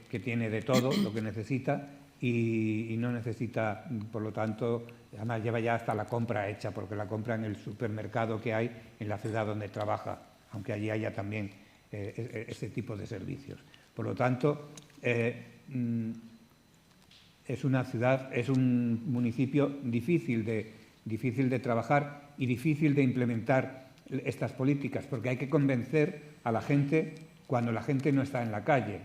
S6: que tiene de todo lo que necesita, y no necesita, por lo tanto, además lleva ya hasta la compra hecha, porque la compra en el supermercado que hay en la ciudad donde trabaja, aunque allí haya también ese tipo de servicios. Por lo tanto, es una ciudad, es un municipio difícil de trabajar y difícil de implementar estas políticas, porque hay que convencer a la gente cuando la gente no está en la calle.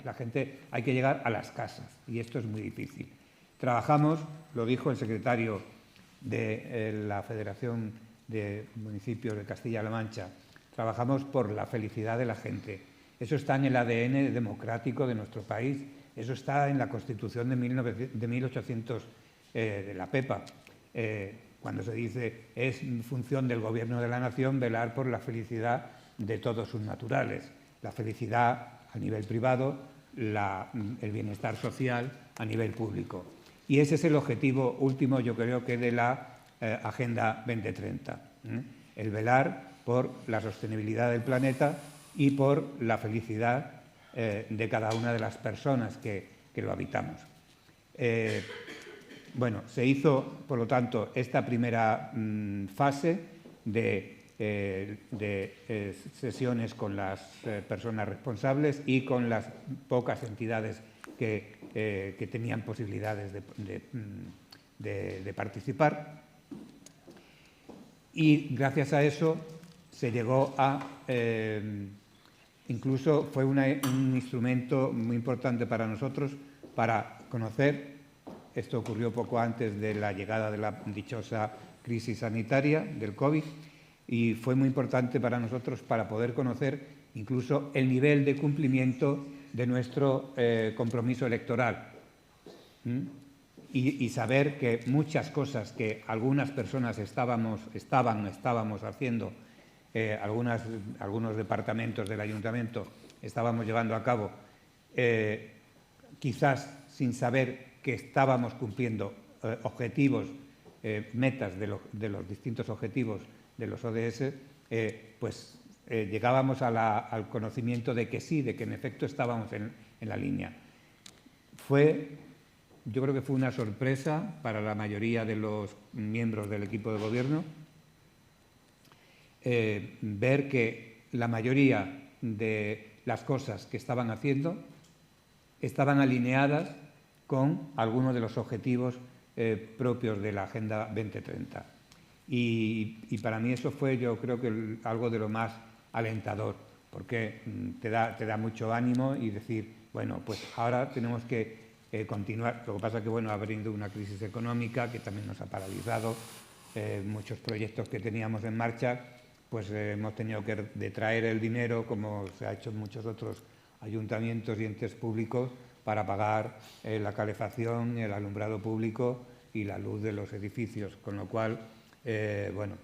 S6: Hay que llegar a las casas, y esto es muy difícil. Trabajamos, lo dijo el secretario de la Federación de Municipios de Castilla-La Mancha, trabajamos por la felicidad de la gente. Eso está en el ADN democrático de nuestro país, eso está en la Constitución de 1800, de la PEPA, cuando se dice es función del Gobierno de la Nación velar por la felicidad de todos sus naturales. La felicidad a nivel privado, el bienestar social a nivel público. Y ese es el objetivo último, yo creo, que de la Agenda 2030. El velar por la sostenibilidad del planeta y por la felicidad de cada una de las personas que lo habitamos. Bueno, se hizo, por lo tanto, esta primera fase de sesiones con las personas responsables y con las pocas entidades que tenían posibilidades de participar. Y gracias a eso se llegó a... incluso fue un instrumento muy importante para nosotros para conocer, esto ocurrió poco antes de la llegada de la dichosa crisis sanitaria del COVID, y fue muy importante para nosotros para poder conocer incluso el nivel de cumplimiento de nuestro compromiso electoral. y saber que muchas cosas que algunas personas estábamos haciendo, algunos departamentos del ayuntamiento estábamos llevando a cabo, quizás sin saber que estábamos cumpliendo objetivos, metas de los distintos objetivos de los ODS, pues llegábamos al conocimiento de que sí, de que en efecto estábamos en la línea. Yo creo que fue una sorpresa para la mayoría de los miembros del equipo de gobierno ver que la mayoría de las cosas que estaban haciendo estaban alineadas con algunos de los objetivos propios de la Agenda 2030. Y para mí eso fue, yo creo que algo de lo más alentador, porque te da mucho ánimo y decir, bueno, pues ahora tenemos que continuar. Lo que pasa es que, bueno, ha venido una crisis económica que también nos ha paralizado. Muchos proyectos que teníamos en marcha, pues hemos tenido que detraer el dinero, como se ha hecho en muchos otros ayuntamientos y entes públicos, para pagar la calefacción, el alumbrado público y la luz de los edificios, con lo cual, bueno,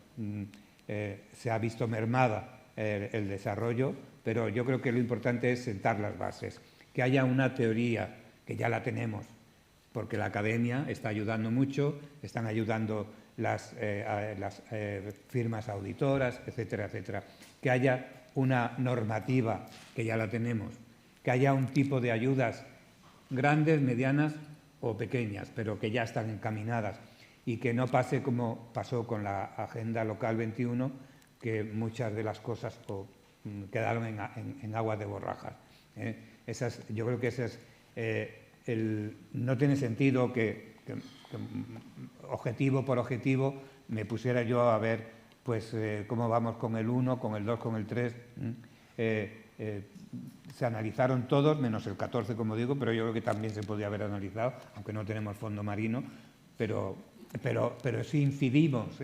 S6: se ha visto mermada el desarrollo, pero yo creo que lo importante es sentar las bases, que haya una teoría, que ya la tenemos, porque la academia está ayudando mucho, están ayudando las firmas auditoras, etcétera, etcétera. Que haya una normativa, que ya la tenemos, que haya un tipo de ayudas grandes, medianas o pequeñas, pero que ya están encaminadas, y que no pase como pasó con la Agenda Local 21, que muchas de las cosas quedaron en aguas de borrajas. Yo creo que ese es no tiene sentido que objetivo por objetivo me pusiera yo a ver pues cómo vamos con el 1, con el 2, con el 3. Se analizaron todos, menos el 14, como digo, pero yo creo que también se podía haber analizado, aunque no tenemos fondo marino, pero sí incidimos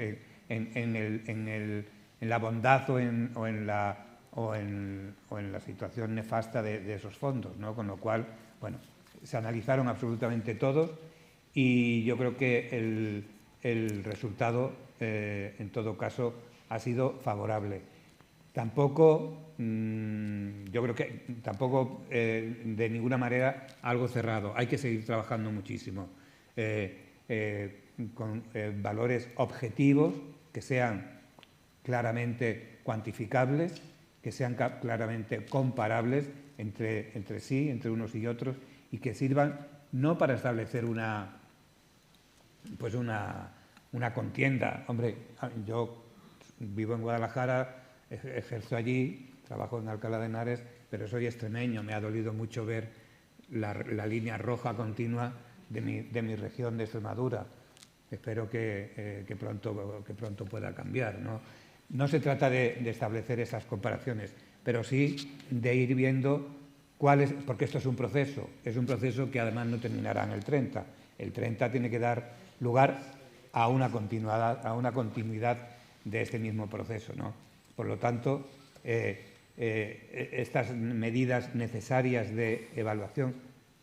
S6: en la bondad o en la situación nefasta de esos fondos, ¿no? Con lo cual, bueno, se analizaron absolutamente todos y yo creo que el resultado, en todo caso, ha sido favorable. Tampoco, yo creo que tampoco de ninguna manera algo cerrado. Hay que seguir trabajando muchísimo con valores objetivos que sean claramente cuantificables, que sean claramente comparables entre sí, entre unos y otros, y que sirvan no para establecer una contienda. Hombre, yo vivo en Guadalajara, ejerzo allí, trabajo en Alcalá de Henares, pero soy extremeño. Me ha dolido mucho ver la línea roja continua de mi región de Extremadura. Espero que pronto pueda cambiar, ¿no? No se trata de establecer esas comparaciones, pero sí de ir viendo porque esto es un proceso que además no terminará en el 30. El 30 tiene que dar lugar a una continuidad de este mismo proceso, ¿no? Por lo tanto, estas medidas necesarias de evaluación,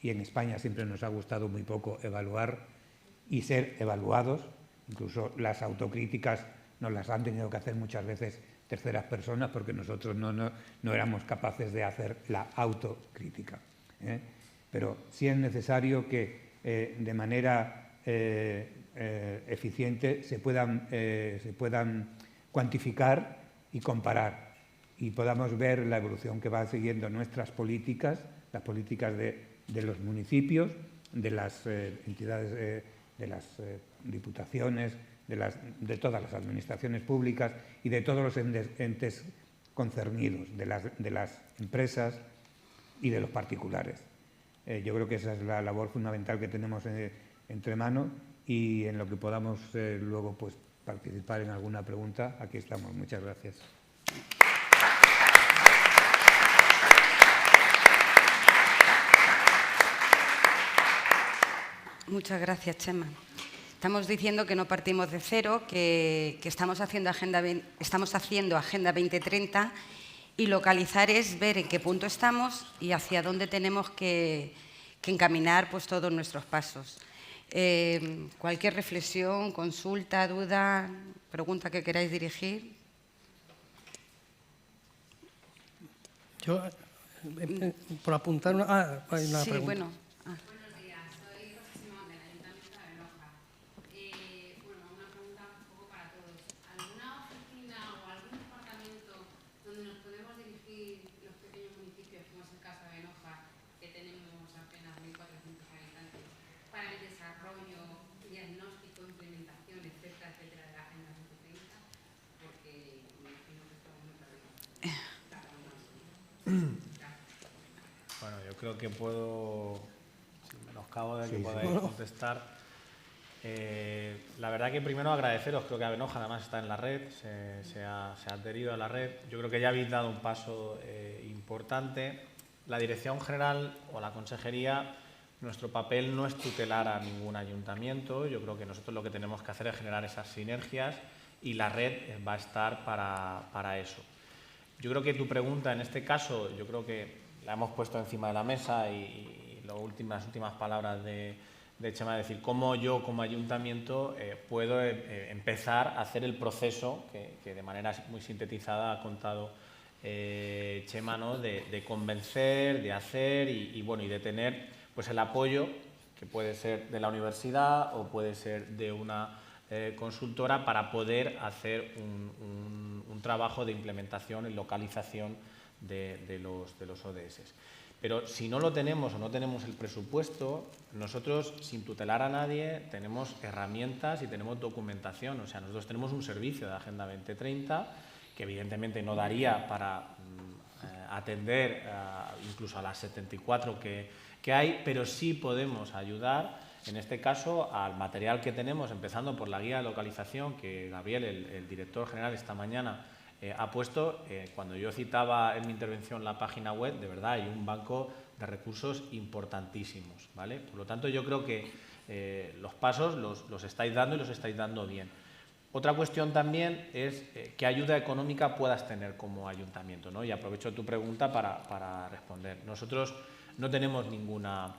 S6: y en España siempre nos ha gustado muy poco evaluar y ser evaluados, incluso las autocríticas nos las han tenido que hacer muchas veces terceras personas porque nosotros no éramos capaces de hacer la autocrítica. Pero sí es necesario que de manera eficiente se puedan cuantificar y comparar y podamos ver la evolución que van siguiendo nuestras políticas, las políticas de los municipios, de las entidades, de las diputaciones, de todas las administraciones públicas y de todos los entes concernidos, de las empresas y de los particulares. Yo creo que esa es la labor fundamental que tenemos entre manos y en lo que podamos luego pues, participar en alguna pregunta, aquí estamos. Muchas gracias.
S3: Muchas gracias, Chema. Estamos diciendo que no partimos de cero, que estamos haciendo Agenda 2030 y localizar es ver en qué punto estamos y hacia dónde tenemos que encaminar pues, todos nuestros pasos. Cualquier reflexión, consulta, duda, pregunta que queráis dirigir.
S5: Yo, por apuntar hay una
S3: Sí,
S5: pregunta.
S3: bueno.
S7: Buenos días, soy profesional del Ayuntamiento de Avenoja. Bueno, una pregunta un poco para todos. ¿Alguna oficina o algún departamento donde nos podemos dirigir los pequeños municipios, como es el caso de Avenoja, que tenemos apenas 1.400 habitantes, para el desarrollo, diagnóstico, implementación, etcétera, etcétera, de la Agenda 2030? Porque me imagino que estamos muy perdidos.
S4: Bueno, yo creo que puedo, sin menoscabo de que
S6: Sí,
S4: podáis contestar. La verdad que primero agradeceros, creo que Avenoja además está en la red, se ha adherido a la red. Yo creo que ya habéis dado un paso importante. La Dirección General o la Consejería, nuestro papel no es tutelar a ningún ayuntamiento. Yo creo que nosotros lo que tenemos que hacer es generar esas sinergias y la red va a estar para eso. Yo creo que tu pregunta, en este caso, yo creo que la hemos puesto encima de la mesa y las últimas palabras de Chema, es decir, cómo yo como ayuntamiento puedo empezar a hacer el proceso que de manera muy sintetizada ha contado Chema, ¿no? de convencer, de hacer y de tener pues, el apoyo que puede ser de la universidad o puede ser de una consultora para poder hacer un trabajo de implementación y localización de los ODS. Pero si no lo tenemos o no tenemos el presupuesto, nosotros, sin tutelar a nadie, tenemos herramientas y tenemos documentación. O sea, nosotros tenemos un servicio de Agenda 2030 que evidentemente no daría para atender incluso a las 74 que hay, pero sí podemos ayudar, en este caso, al material que tenemos, empezando por la guía de localización que Gabriel, el director general, esta mañana ha puesto. Cuando yo citaba en mi intervención la página web, de verdad hay un banco de recursos importantísimos, ¿vale? Por lo tanto, yo creo que los pasos los estáis dando y los estáis dando bien. Otra cuestión también es qué ayuda económica puedas tener como ayuntamiento, ¿no? Y aprovecho tu pregunta para responder. Nosotros no tenemos ninguna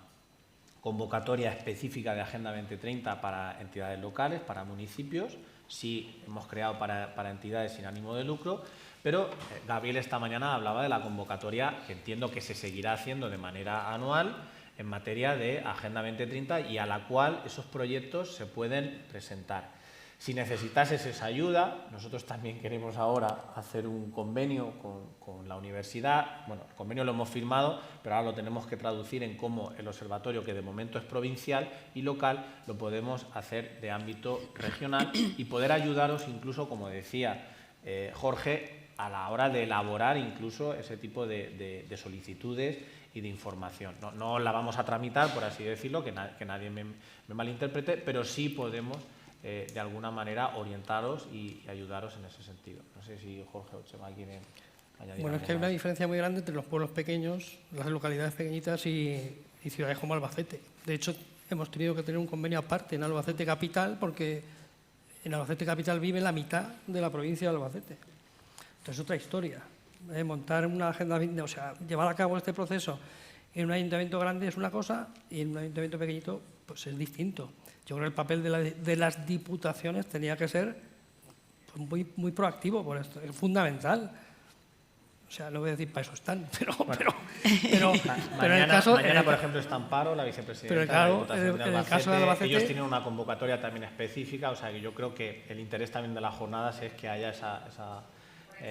S4: convocatoria específica de Agenda 2030 para entidades locales, para municipios. Sí hemos creado para entidades sin ánimo de lucro, pero Gabriel esta mañana hablaba de la convocatoria que entiendo que se seguirá haciendo de manera anual en materia de Agenda 2030 y a la cual esos proyectos se pueden presentar. Si necesitases esa ayuda, nosotros también queremos ahora hacer un convenio con la universidad. Bueno, el convenio lo hemos firmado, pero ahora lo tenemos que traducir en cómo el observatorio, que de momento es provincial y local, lo podemos hacer de ámbito regional y poder ayudaros incluso, como decía Jorge, a la hora de elaborar incluso ese tipo de solicitudes y de información. No la vamos a tramitar, por así decirlo, que nadie me malinterprete, pero sí podemos de alguna manera orientaros y ayudaros en ese sentido. No sé si Jorge o Chema quieren añadir.
S5: Bueno, es que hay una diferencia muy grande entre los pueblos pequeños, las localidades pequeñitas y ciudades como Albacete. De hecho, hemos tenido que tener un convenio aparte en Albacete Capital porque en Albacete Capital vive la mitad de la provincia de Albacete. Entonces, es otra historia. Montar una agenda, o sea, llevar a cabo este proceso en un ayuntamiento grande es una cosa y en un ayuntamiento pequeñito pues es distinto. Yo creo que el papel de las diputaciones tenía que ser pues, muy proactivo por esto, es fundamental. O sea, no voy a decir para eso están, pero en el caso...
S4: Mañana, por ejemplo, está Amparo, la vicepresidenta
S5: pero claro,
S4: de la Diputación de
S5: en el
S4: Albacete.
S5: caso de Albacete...
S4: Ellos tienen una convocatoria también específica, o sea, que yo creo que el interés también de las jornadas es que haya esa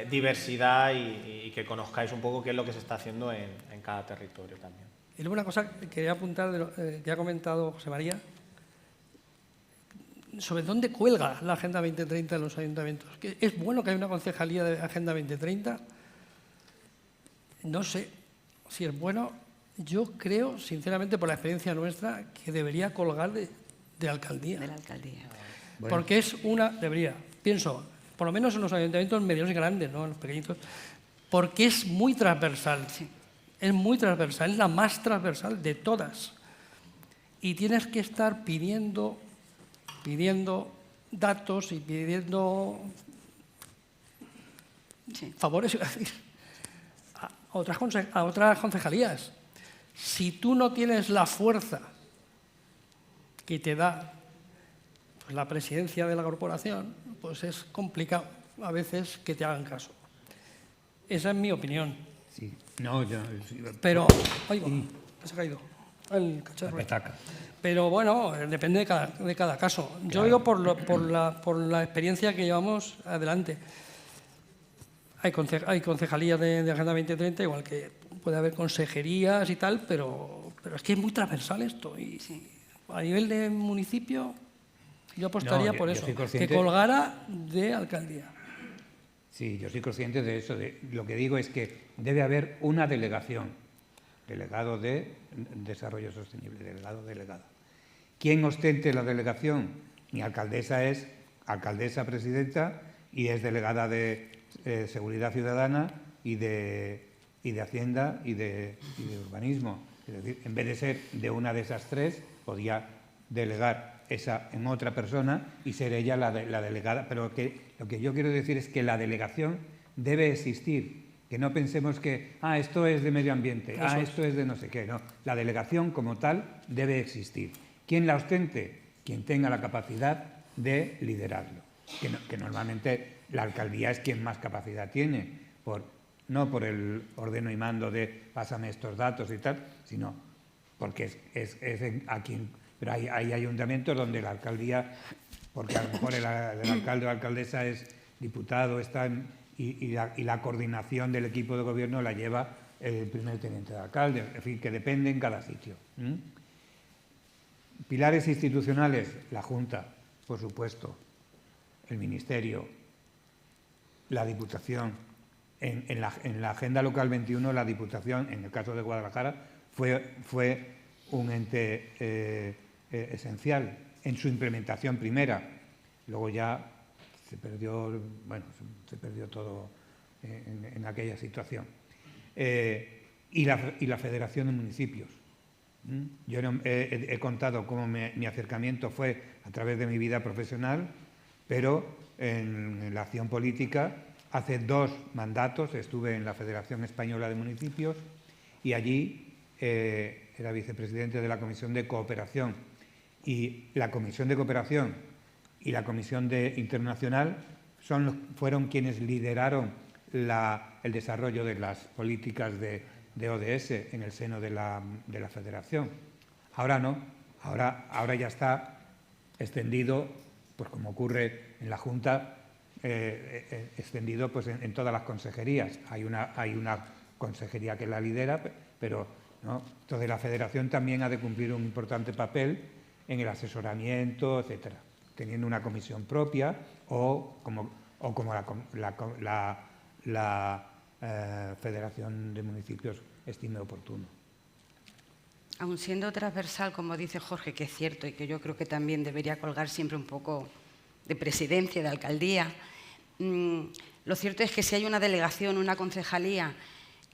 S4: diversidad y que conozcáis un poco qué es lo que se está haciendo en cada territorio también.
S5: Y luego una cosa que quería apuntar de lo que ha comentado José María, sobre dónde cuelga la Agenda 2030 en los ayuntamientos. ¿Es bueno que haya una concejalía de Agenda 2030? No sé si es bueno. Yo creo, sinceramente, por la experiencia nuestra, que debería colgar de alcaldía.
S3: De la alcaldía.
S6: Bueno.
S5: Porque es pienso, por lo menos en los ayuntamientos medios y grandes, ¿no? En los pequeñitos, porque es muy transversal.
S3: Sí.
S5: Es muy transversal, es la más transversal de todas. Y tienes que estar pidiendo datos y pidiendo favores, iba a decir, a otras concejalías. Si tú no tienes la fuerza que te da pues, la presidencia de la corporación, pues es complicado a veces que te hagan caso. Esa es mi opinión.
S6: Sí. No, yo...
S5: Pero, oiga, se ha caído el cacharro.
S6: La petaca.
S5: Pero bueno, depende de cada caso. Yo digo por la experiencia que llevamos adelante. Hay concejalías de Agenda 2030, igual que puede haber consejerías y tal, pero es que es muy transversal esto. Y a nivel de municipio, yo apostaría por eso, que colgara de alcaldía.
S6: Sí, yo soy consciente de eso. Lo que digo es que debe haber una delegación, delegado de Desarrollo Sostenible, delegada. ¿Quién ostente la delegación? Mi alcaldesa es alcaldesa presidenta y es delegada de Seguridad Ciudadana y de Hacienda y de Urbanismo. Es decir, en vez de ser de una de esas tres, podía delegar esa en otra persona y ser ella la delegada. Pero lo que yo quiero decir es que la delegación debe existir. Que no pensemos que, esto es de medio ambiente, esto es de no sé qué. No, la delegación como tal debe existir. ¿Quién la ostente? Quien tenga la capacidad de liderarlo. Que normalmente la alcaldía es quien más capacidad tiene, no por el ordeno y mando de pásame estos datos y tal, sino porque es a quien... Pero hay ayuntamientos donde la alcaldía, porque a lo mejor el alcalde o la alcaldesa es diputado, y la coordinación del equipo de gobierno la lleva el primer teniente de alcalde, en fin, que depende en cada sitio. Pilares institucionales, la Junta, por supuesto, el Ministerio, la Diputación. En la Agenda Local 21, la Diputación, en el caso de Guadalajara, fue un ente esencial en su implementación primera. Luego ya se perdió todo en aquella situación. Y la Federación de Municipios. Yo he contado cómo mi acercamiento fue a través de mi vida profesional, pero en la acción política, hace 2 mandatos estuve en la Federación Española de Municipios y allí era vicepresidente de la Comisión de Cooperación. Y la Comisión de Cooperación y la Comisión Internacional fueron quienes lideraron el desarrollo de las políticas de ODS en el seno de la Federación. Ahora no, ahora ya está extendido, pues como ocurre en la Junta, extendido pues en todas las consejerías. Hay una consejería que la lidera, pero ¿no? Entonces la Federación también ha de cumplir un importante papel en el asesoramiento, etcétera, teniendo una comisión propia o como la Federación de Municipios estime oportuno.
S3: Aun siendo transversal, como dice Jorge, que es cierto y que yo creo que también debería colgar siempre un poco de presidencia, de alcaldía, lo cierto es que si hay una delegación, una concejalía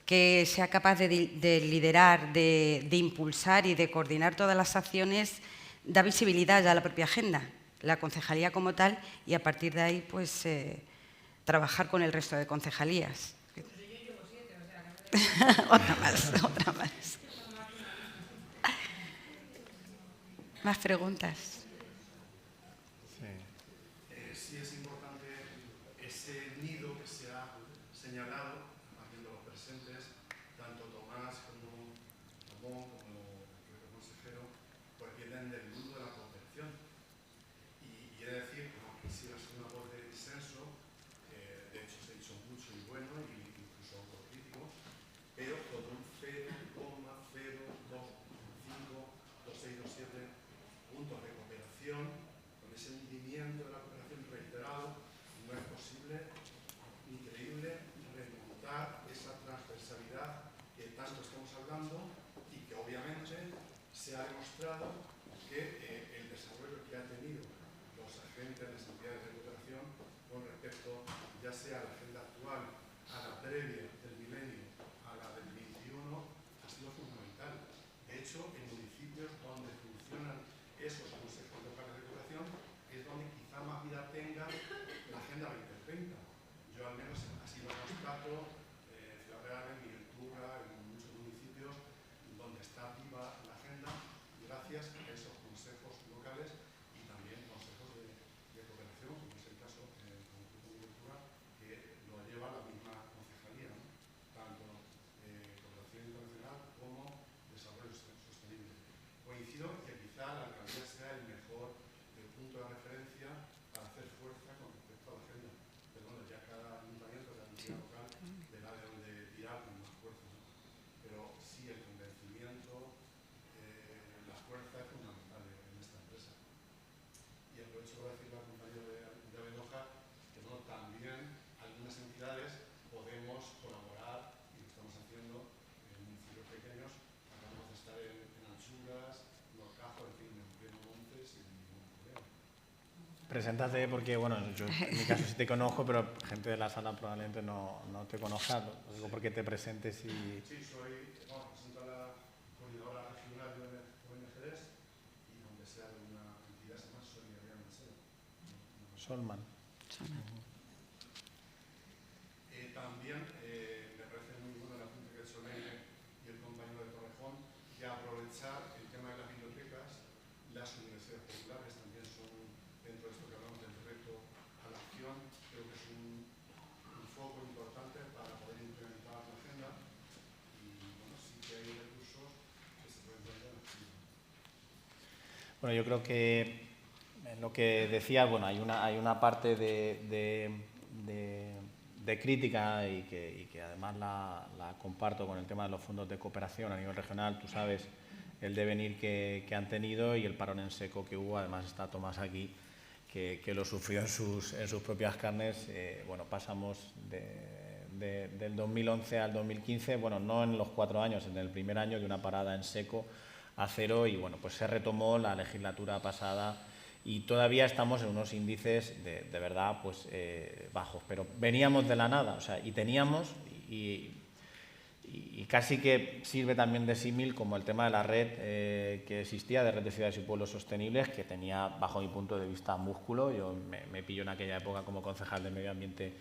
S3: que sea capaz de liderar, de impulsar y de coordinar todas las acciones, da visibilidad ya a la propia agenda, la concejalía como tal, y a partir de ahí pues trabajar con el resto de concejalías. Otra más. ¿Más preguntas?
S8: Sí es importante ese nido que se ha señalado, haciendo los presentes, tanto Tomás como Ramón, como el consejero, pues vienen del mundo de la cooperación. Y he de decir, que no quisiera ser una voz de disenso, de hecho se ha dicho mucho y bueno, y incluso autocrítico, pero con un 0,02252627 puntos de cooperación, con ese hundimiento de la cooperación reiterado, no es posible ni creíble remontar esa transversalidad que tanto estamos hablando y que obviamente se ha demostrado que el desarrollo que han tenido los agentes de las entidades de cooperación con respecto ya sea a la agenda actual, a la previa del milenio, a la del 21, ha sido fundamental. De hecho, en municipios donde funcionan esos consejos locales de cooperación es donde quizá más vida tenga la Agenda 2030. Yo al menos así lo constato, Ciudad Real, en Vilturra, en muchos municipios donde está viva la agenda, gracias a esos consejos locales
S4: Preséntate porque, bueno, yo en mi caso sí te conozco, pero gente de la sala probablemente no te conozca. Lo digo porque te presentes y...
S8: Sí, presento a la coordinadora regional de ONGs y donde sea de una entidad se llama Solidaridad Mansera.
S4: Solman.
S8: También me parece muy bueno la junta que ha hecho Leire y el compañero de Torrejón de aprovechar el tema de las bibliotecas. Las universidades populares también son, dentro de esto que hablamos del reto a la acción, creo que es un foco importante para poder implementar la agenda y bueno, sí que hay recursos que se pueden poner en acción.
S4: Bueno, yo creo que en lo que decía, bueno, hay una parte de crítica y que además la comparto con el tema de los fondos de cooperación a nivel regional. Tú sabes el devenir que han tenido y el parón en seco que hubo. Además está Tomás aquí, que lo sufrió en sus propias carnes. Bueno, pasamos del 2011 al 2015, bueno, no en los 4 años, en el primer año, de una parada en seco a cero, y bueno, pues se retomó la legislatura pasada y todavía estamos en unos índices de verdad pues bajos, pero veníamos de la nada, o sea, y teníamos y casi que sirve también de símil como el tema de la red que existía, de Red de Ciudades y Pueblos Sostenibles, que tenía, bajo mi punto de vista, músculo. Yo me pillo en aquella época como concejal de Medio Ambiente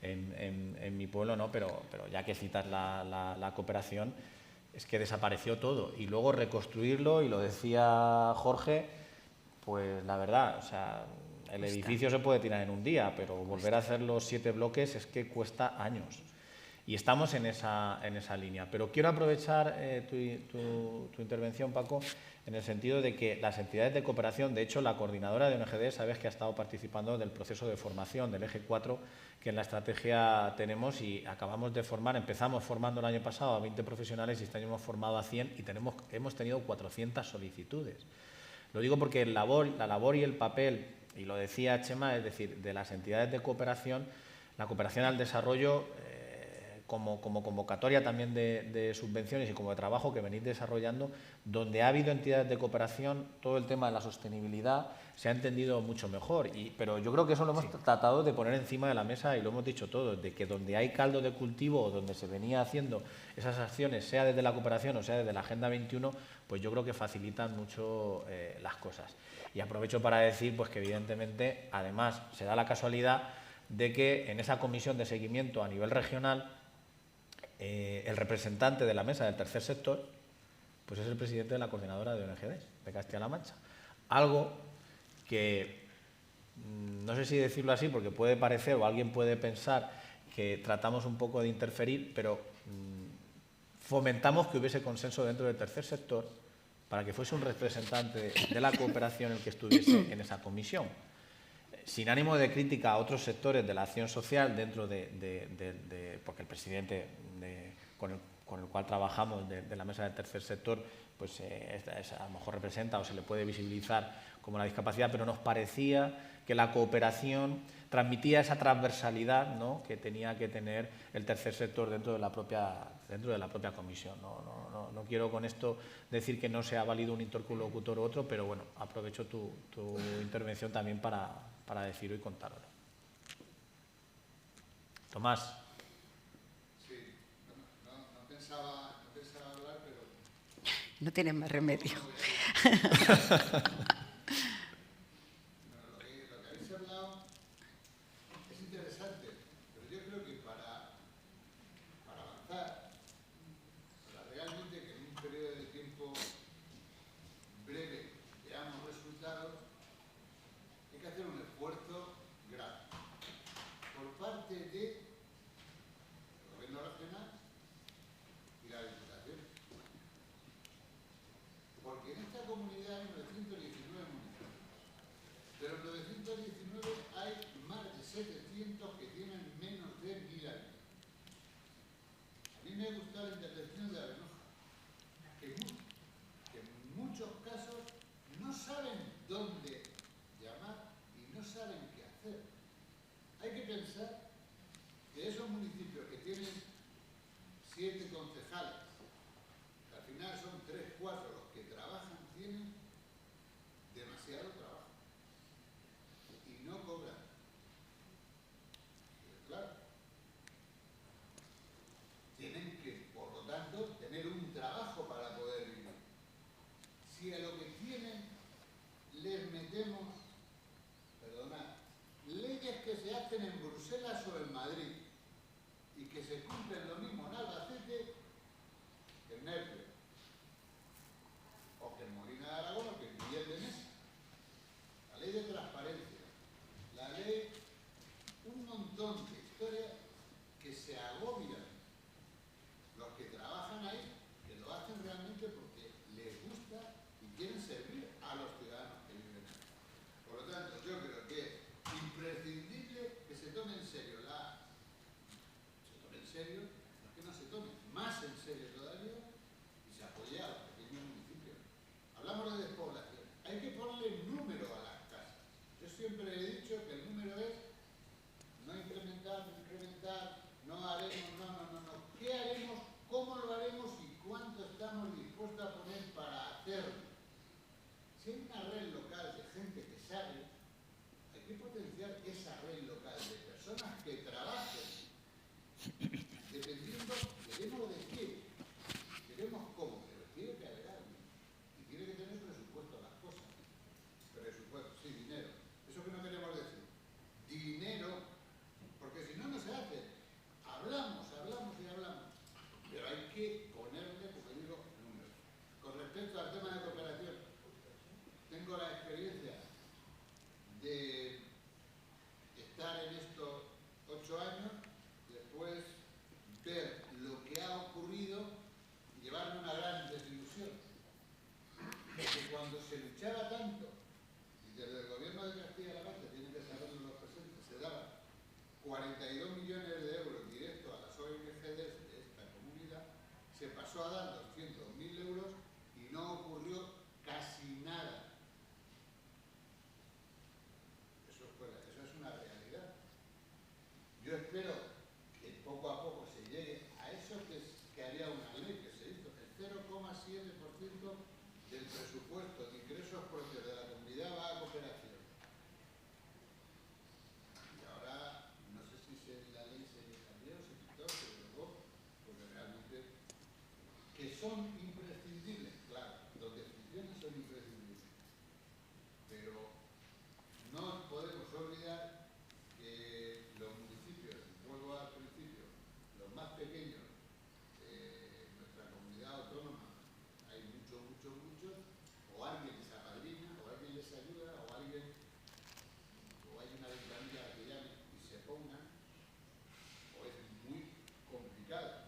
S4: en mi pueblo, ¿no? Pero ya que citas la cooperación, es que desapareció todo. Y luego reconstruirlo, y lo decía Jorge, pues la verdad, o sea, el edificio se puede tirar en un día, pero volver a hacer los 7 bloques es que cuesta años. Y estamos en esa línea. Pero quiero aprovechar tu intervención, Paco, en el sentido de que las entidades de cooperación, de hecho, la coordinadora de ONGD, sabes que ha estado participando del proceso de formación del eje 4 que en la estrategia tenemos, y acabamos de formar, empezamos formando el año pasado a 20 profesionales y este año hemos formado a 100 y hemos tenido 400 solicitudes. Lo digo porque la labor y el papel, y lo decía Chema, es decir, de las entidades de cooperación, la cooperación al desarrollo, como convocatoria también de subvenciones y como de trabajo que venís desarrollando, donde ha habido entidades de cooperación, todo el tema de la sostenibilidad se ha entendido mucho mejor. Pero yo creo que eso lo hemos tratado de poner encima de la mesa y lo hemos dicho todos, de que donde hay caldo de cultivo o donde se venía haciendo esas acciones, sea desde la cooperación o sea desde la Agenda 21, pues yo creo que facilitan mucho las cosas. Y aprovecho para decir pues que evidentemente, además, se da la casualidad de que en esa comisión de seguimiento a nivel regional, el representante de la mesa del tercer sector pues es el presidente de la coordinadora de ONGD de Castilla-La Mancha. Algo que, no sé si decirlo así, porque puede parecer o alguien puede pensar que tratamos un poco de interferir, pero fomentamos que hubiese consenso dentro del tercer sector para que fuese un representante de la cooperación el que estuviese en esa comisión. Sin ánimo de crítica a otros sectores de la acción social dentro porque el presidente con el cual trabajamos de la mesa del tercer sector pues a lo mejor representa o se le puede visibilizar como la discapacidad, pero nos parecía que la cooperación transmitía esa transversalidad, ¿no?, que tenía que tener el tercer sector dentro de la propia comisión. No quiero con esto decir que no sea válido un interlocutor u otro, pero bueno, aprovecho tu intervención también para decirlo y contarlo. Tomás.
S9: Sí, no pensaba hablar, pero...
S3: No tienes más remedio.
S9: Lo que habéis hablado es interesante, pero yo creo que para avanzar, para realmente que en un periodo de tiempo breve veamos resultados, hay que hacer un esfuerzo grande por parte del Gobierno regional y la Diputación. Porque en esta comunidad hay 919 municipios. De los 919 hay más de 700 que tienen menos de 1000 años. A mí me ha gustado la intervención de Avenoja, que en muchos casos no saben dónde llamar y no saben qué hacer. Hay que pensar que esos municipios que tienen 7 concejales, que al final son 3, 4 los que trabajan, tienen demasiado trabajo. Y se cumplen lo mismo en Albacete que en Nervión, o que en Molina de Aragón, o que en Guillén de Mesa. La ley de transparencia, la ley, un montón de historias que se agobian los que trabajan ahí, que lo hacen realmente porque les gusta y quieren servir a los ciudadanos que viven ahí. Por lo tanto, yo creo que es imprescindible que se tome en serio que no se tome más en serio todavía y se apoye a los pequeños municipios. Hablamos de despoblación. Hay que ponerle número a las casas. Yo siempre he dicho que el número es no incrementar, no haremos, no. ¿Qué haremos? ¿Cómo lo haremos? ¿Y cuánto estamos dispuestos a poner para hacerlo? Si hay una red local de gente que sabe, hay que potenciar esa red local de personas que trabajen. Dependiendo, queremos de qué, queremos cómo, pero tiene que haber algo. Y tiene que tener presupuesto las cosas. Presupuesto, sí, dinero. Eso que no queremos decir. Dinero, porque si no, no se hace. Hablamos. Pero hay que ponerle, como digo, números. Con respecto al tema de cooperación, tengo la experiencia de estar en estos 8 años, después ver lo que ha ocurrido y llevarme una gran desilusión. Porque cuando se luchaba tanto, y desde el gobierno de Castilla-La Mancha, tienen que saberlo los presentes, se daban 42 millones de euros directos a las ONGs de esta comunidad, se pasó a dar 200.000 euros y no ocurrió casi nada. Eso es una realidad. Yo espero que poco a poco se llegue a eso que había una ley que se hizo, el 0,7% del presupuesto de ingresos propios de la comunidad va a cooperación. Y ahora, no sé si la ley se cambió, se quitó, se derogó, porque realmente que son imprescindibles, claro, los de funciones son imprescindibles. Pero no podemos olvidar que los municipios, vuelvo al principio, los más pequeños de nuestra comunidad autónoma, hay muchos, o alguien les apadrina, o alguien les ayuda, o hay una ventanilla que llamen y se pongan, o es muy complicado.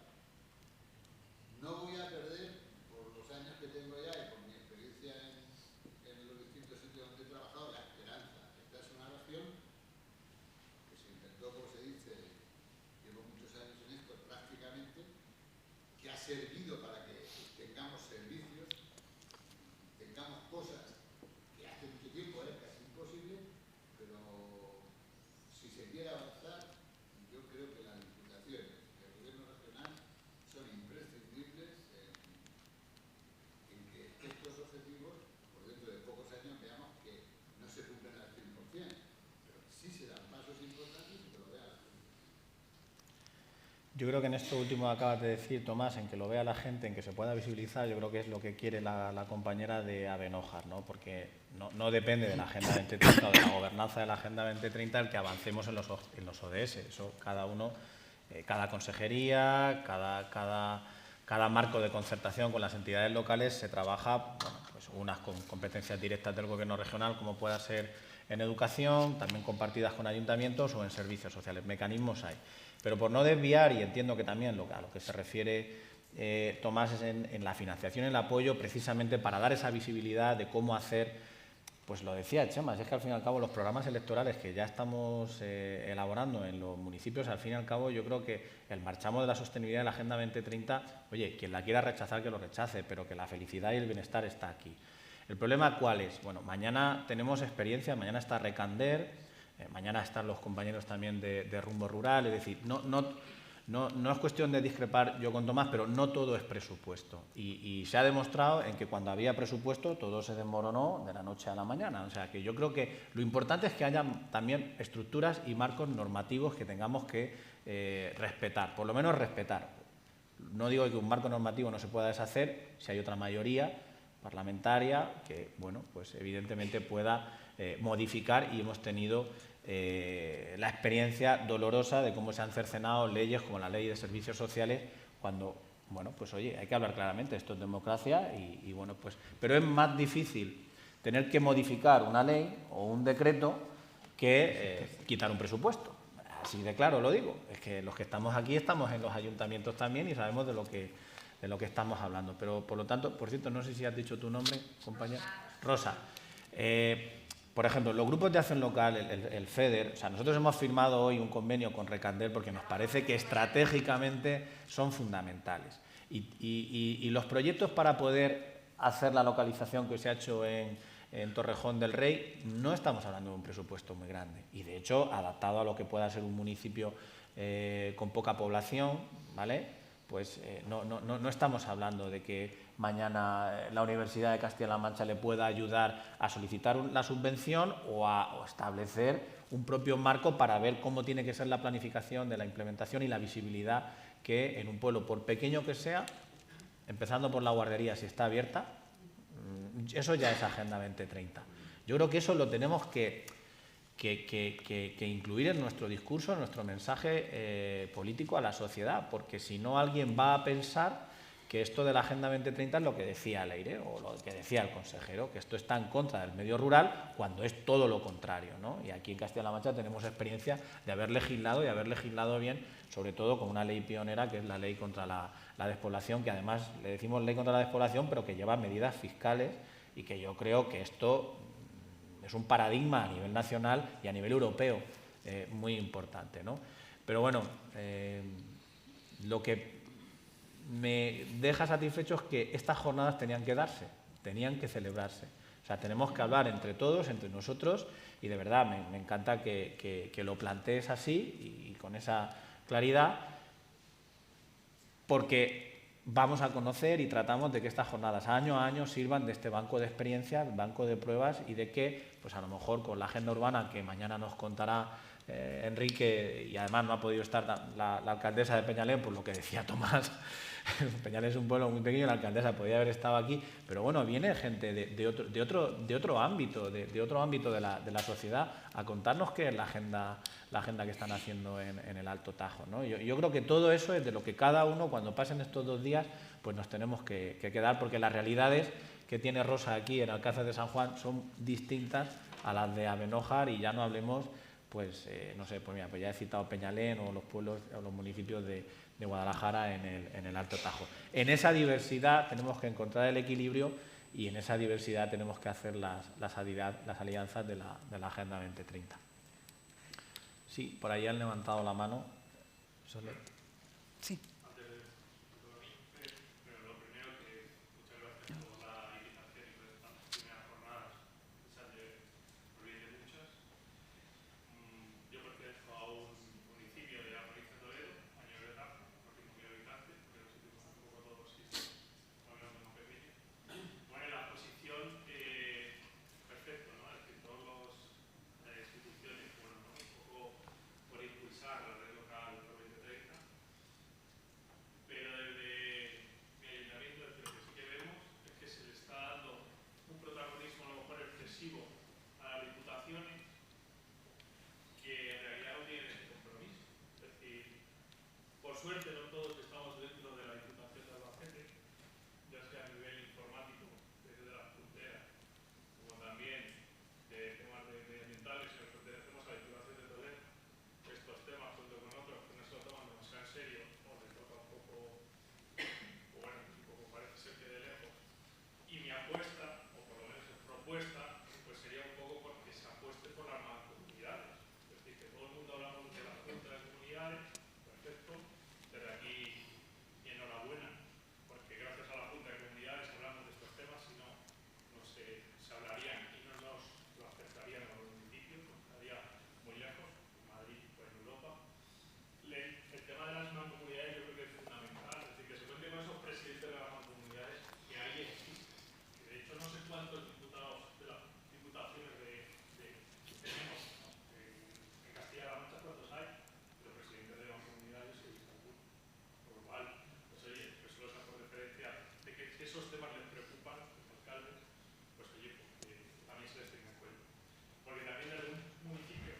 S9: No voy a perder, por los años que tengo ya y por mi experiencia en los distintos sitios donde he trabajado, la esperanza. Esta es una nación que se inventó, como se dice, llevo muchos años en esto prácticamente, que ha servido para que tengamos servicios, tengamos cosas que hace mucho tiempo era casi imposible, pero si se quiere avanzar, yo creo que las diputaciones y el gobierno regional son imprescindibles en que estos objetivos, por dentro de pocos años, veamos que no se cumplen al 100%, pero que sí se dan pasos importantes y que lo vea la gente.
S4: Yo creo que en esto último que acabas de decir, Tomás, en que lo vea la gente, en que se pueda visibilizar, yo creo que es lo que quiere la compañera de Abenójar, ¿no? Porque no depende de la Agenda 2030 o de la gobernanza de la Agenda 2030 el que avancemos en los ODS. Eso cada uno, cada consejería, cada marco de concertación con las entidades locales se trabaja, bueno, pues unas con competencias directas del gobierno regional, como pueda ser en educación, también compartidas con ayuntamientos o en servicios sociales. Mecanismos hay. Pero por no desviar, y entiendo que también a lo que se refiere Tomás es en la financiación y el apoyo, precisamente para dar esa visibilidad de cómo hacer, pues lo decía Chema, es que al fin y al cabo los programas electorales que ya estamos elaborando en los municipios, al fin y al cabo yo creo que el marchamo de la sostenibilidad de la Agenda 2030, oye, quien la quiera rechazar que lo rechace, pero que la felicidad y el bienestar está aquí. ¿El problema cuál es? Bueno, mañana tenemos experiencia, mañana está Recander, mañana están los compañeros también de Rumbo Rural, es decir, no es cuestión de discrepar yo con Tomás, pero no todo es presupuesto. Y se ha demostrado en que cuando había presupuesto todo se desmoronó de la noche a la mañana. O sea, que yo creo que lo importante es que haya también estructuras y marcos normativos que tengamos que respetar, por lo menos respetar. No digo que un marco normativo no se pueda deshacer si hay otra mayoría parlamentaria que, bueno, pues evidentemente pueda modificar, y hemos tenido la experiencia dolorosa de cómo se han cercenado leyes como la Ley de Servicios Sociales cuando, bueno, pues oye, hay que hablar claramente, esto es democracia y bueno, pues, pero es más difícil tener que modificar una ley o un decreto que quitar un presupuesto. Así de claro lo digo, es que los que estamos aquí estamos en los ayuntamientos también y sabemos de lo que estamos hablando. Pero, por lo tanto, por cierto, no sé si has dicho tu nombre, compañera. Rosa. Por ejemplo, los grupos de acción local, el FEDER, o sea, nosotros hemos firmado hoy un convenio con Recandel porque nos parece que estratégicamente son fundamentales. Y los proyectos para poder hacer la localización que se ha hecho en Torrejón del Rey, no estamos hablando de un presupuesto muy grande y, de hecho, adaptado a lo que pueda ser un municipio con poca población, ¿vale? Pues no estamos hablando de que mañana la Universidad de Castilla-La Mancha le pueda ayudar a solicitar la subvención o establecer un propio marco para ver cómo tiene que ser la planificación de la implementación y la visibilidad que en un pueblo, por pequeño que sea, empezando por la guardería, si está abierta, eso ya es Agenda 2030. Yo creo que eso lo tenemos que incluir en nuestro discurso, en nuestro mensaje político a la sociedad, porque si no alguien va a pensar que esto de la Agenda 2030 es lo que decía Leire o lo que decía el consejero, que esto está en contra del medio rural cuando es todo lo contrario, ¿no? Y aquí en Castilla-La Mancha tenemos experiencia de haber legislado y haber legislado bien, sobre todo con una ley pionera que es la ley contra la despoblación, que además le decimos ley contra la despoblación, pero que lleva medidas fiscales y que yo creo que esto es un paradigma a nivel nacional y a nivel europeo muy importante, ¿no? Pero bueno, lo que me deja satisfecho es que estas jornadas tenían que darse, tenían que celebrarse. O sea, tenemos que hablar entre todos, entre nosotros, y de verdad me encanta que lo plantees así y con esa claridad, porque vamos a conocer y tratamos de que estas jornadas año a año sirvan de este banco de experiencias, banco de pruebas y de que, pues a lo mejor con la agenda urbana que mañana nos contará Enrique, y además no ha podido estar la alcaldesa de Peñalén, por lo que decía Tomás, Peñalén es un pueblo muy pequeño, la alcaldesa podía haber estado aquí, pero bueno, viene gente de otro ámbito de la sociedad a contarnos qué es la agenda que están haciendo en el Alto Tajo, ¿no? Yo creo que todo eso es de lo que cada uno, cuando pasen estos 2 días, pues nos tenemos que quedar, porque las realidades que tiene Rosa aquí en Alcázar de San Juan son distintas a las de Abenójar, y ya no hablemos, pues no sé, pues mira, pues ya he citado Peñalén o los pueblos o los municipios de Guadalajara en el Alto Tajo. En esa diversidad tenemos que encontrar el equilibrio y en esa diversidad tenemos que hacer las alianzas de la Agenda 2030. Sí, por ahí han levantado la mano.
S3: Sí.
S10: Suerte no todos estamos dentro de la Diputación de Albacete, ya sea a nivel informático, desde las fronteras, como también de temas medioambientales, en las fronteras tenemos a la Diputación de Toledo. Estos temas, junto con otros que no se lo toman demasiado en serio, o les toca un poco, o bueno, un poco parece ser que de lejos. Y mi apuesta, o por lo menos propuesta, pues sería un poco porque se apueste por las mancomunidades. Es decir, que todo el mundo hablamos de las juntas de comunidades, perfecto. Desde aquí, enhorabuena, porque gracias a la Junta de Comunidades hablamos de estos temas, si no, no se hablarían y no nos lo acercarían a los municipios, nos estaría muy lejos, en Madrid o en Europa. El tema de las mancomunidades yo creo que es fundamental, es decir, que se cuente con esos presidentes de las mancomunidades que ahí existen. Que de hecho no sé cuántos diputados de las diputaciones tenemos, ¿no? En Castilla-La Mancha cuántos hay, pero presidentes de mancomunidades he visto algunos. Por lo cual, pues oye, pues solo esa por referencia de que esos temas les preocupan a los alcaldes, pues oye, pues, también se les tenga en cuenta. Porque también desde un municipio,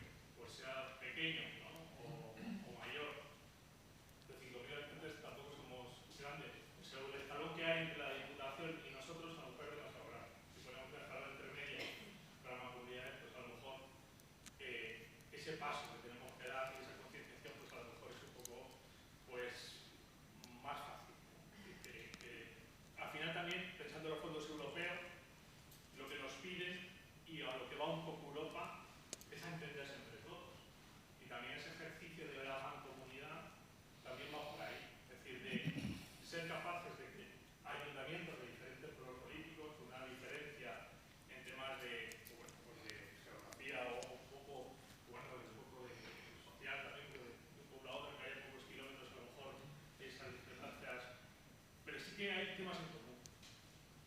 S10: temas en común.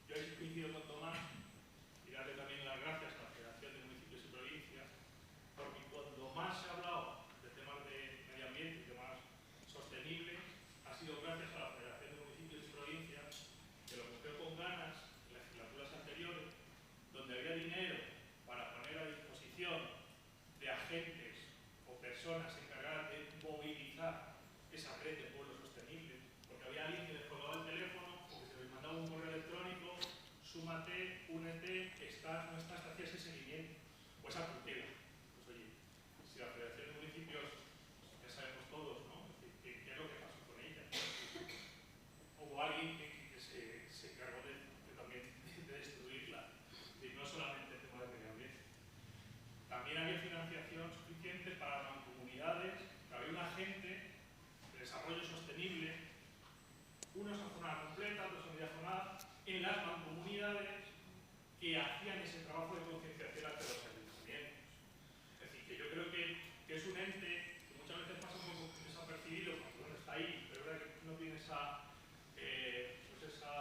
S10: Yo ahí coincido con Tomás y darle también las gracias a la Federación de Municipios y Provincias, porque cuando más se ha hablado de temas de medio ambiente y temas sostenibles, ha sido gracias a la Federación de Municipios y Provincias, que lo cogió con ganas en legislaturas anteriores, donde había dinero para poner a disposición de agentes o personas encargadas de movilizar esa red de pueblos sostenibles, porque había alguien que les colgaba el teléfono o que se les mandaba un correo electrónico, súmate, únete, estás, no estás, hacías ese seguimiento, o esa tutela. Pues oye, si la Federación de Municipios, ya sabemos todos, ¿no? ¿Qué es lo que pasó con ella? Hubo alguien que se encargó también de destruirla, y no solamente el tema del medio ambiente. También había financiación suficiente para mancomunidades, que había un agente de desarrollo sostenible, unos a jornada completa, otros a media jornada, en las mancomunidades que hacían ese trabajo de concienciación ante los ayuntamientos. Es decir, que yo creo que es un ente que muchas veces pasa un poco desapercibido cuando uno está ahí, pero es verdad que no tiene esa, pues esa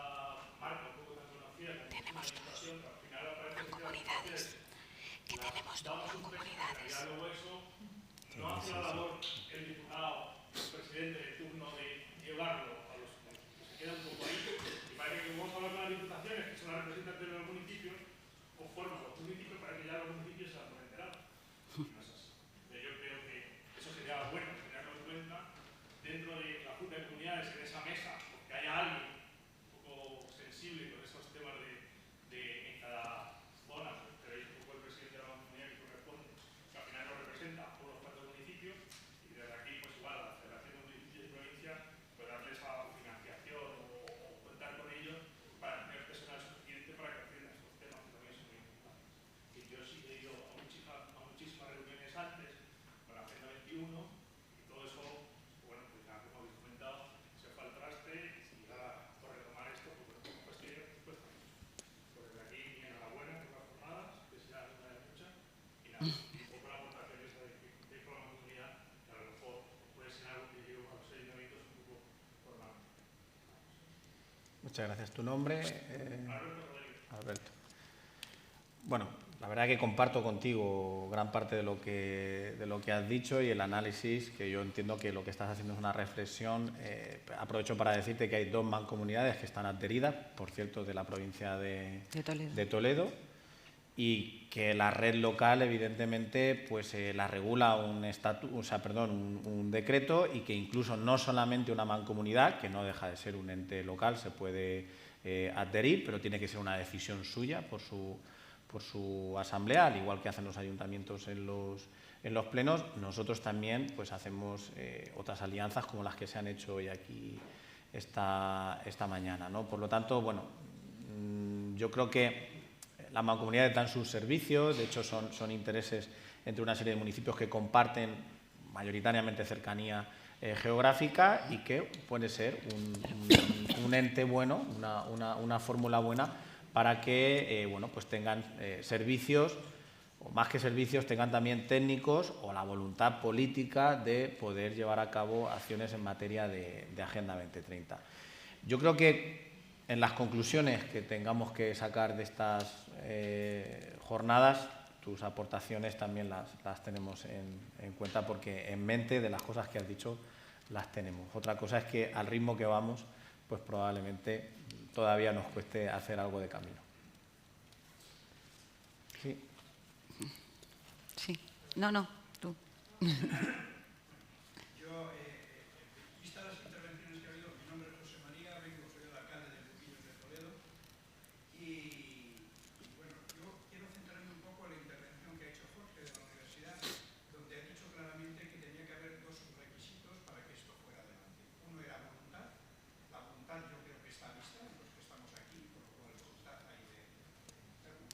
S10: marca un poco tan conocida como una administración, pero al final aparece
S3: mancomunidades. Que tenemos dos mancomunidades.
S10: Luego eso no hace la labor el diputado, el presidente de turno de llevarlo a los municipios. Se queda un poco ahí. Y parece que vamos a hablar con las diputaciones, que son las representantes de los municipios, o forman los municipios para que ya los municipios se han enterado. No es así. Yo creo que eso sería bueno, tenerlo en cuenta dentro de la Junta de Comunidades, en esa mesa, que haya alguien un poco sensible con esos temas de en cada zona, pues tenéis un poco el presidente de la comunidad que corresponde, que al final nos representa a unos cuantos municipios, y desde aquí, pues igual, a la Federación de Municipios y Provincias, pues darles esa financiación o contar con ellos para tener personal suficiente para que atiendan estos temas, que también son muy importantes. Y yo sí he ido a muchísimas reuniones antes con la Agenda 21, y todo eso, bueno, pues ya como habéis comentado, se fue al traste, y ahora por retomar esto, pues que cuesta mucho. Pues desde aquí, mi enhorabuena por las jornadas, que sea una de muchas, y nada, un poco la aportación esa de con la comunidad, que a lo mejor puede ser algo que llevo a los ayuntamientos un poco por mano.
S4: Muchas gracias. ¿Tu nombre?
S10: Alberto Rodríguez.
S4: Alberto. Bueno, la verdad que comparto contigo gran parte de lo que has dicho y el análisis, que yo entiendo que lo que estás haciendo es una reflexión. Aprovecho para decirte que hay dos mancomunidades que están adheridas, por cierto, de la provincia de Toledo, y que la red local, evidentemente, pues la regula un decreto, y que incluso no solamente una mancomunidad, que no deja de ser un ente local, se puede adherir, pero tiene que ser una decisión suya por su asamblea, al igual que hacen los ayuntamientos en los plenos. Nosotros también pues hacemos otras alianzas como las que se han hecho hoy aquí esta mañana, ¿no? Por lo tanto, bueno, yo creo que las mancomunidades dan sus servicios, de hecho son intereses entre una serie de municipios que comparten mayoritariamente cercanía geográfica, y que puede ser un ente bueno, una fórmula buena para que bueno, pues tengan servicios, o más que servicios, tengan también técnicos o la voluntad política de poder llevar a cabo acciones en materia de Agenda 2030. Yo creo que en las conclusiones que tengamos que sacar de estas jornadas, tus aportaciones también las tenemos en cuenta, porque en mente de las cosas que has dicho las tenemos. Otra cosa es que al ritmo que vamos, pues probablemente todavía nos cueste hacer algo de camino. Sí.
S3: Sí. No, tú.
S5: Vistas las intervenciones que ha habido, mi nombre es José María, soy el alcalde de Pepillos de Toledo, y bueno, yo quiero centrarme un poco en la intervención que ha hecho Jorge de la universidad, donde ha dicho claramente que tenía que haber dos requisitos para que esto fuera adelante. Uno era voluntad. La voluntad yo creo que está vista en los que estamos aquí, por lo cual voluntad hay de hacerlo.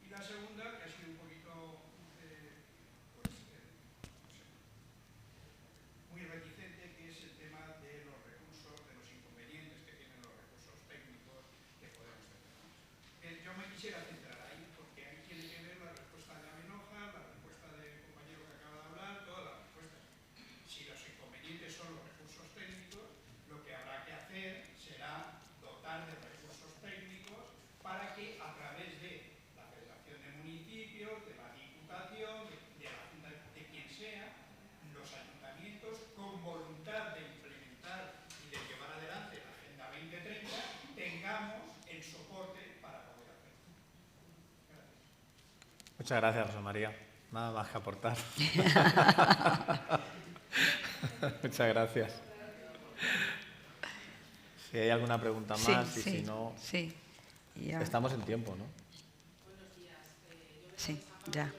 S5: Y la segunda, que ha sido un poquito
S4: Muchas gracias, Rosa María. Nada más que aportar. Muchas gracias. Si hay alguna pregunta más y si no...
S3: Sí, ya.
S4: Estamos en tiempo, ¿no?
S3: Sí, ya.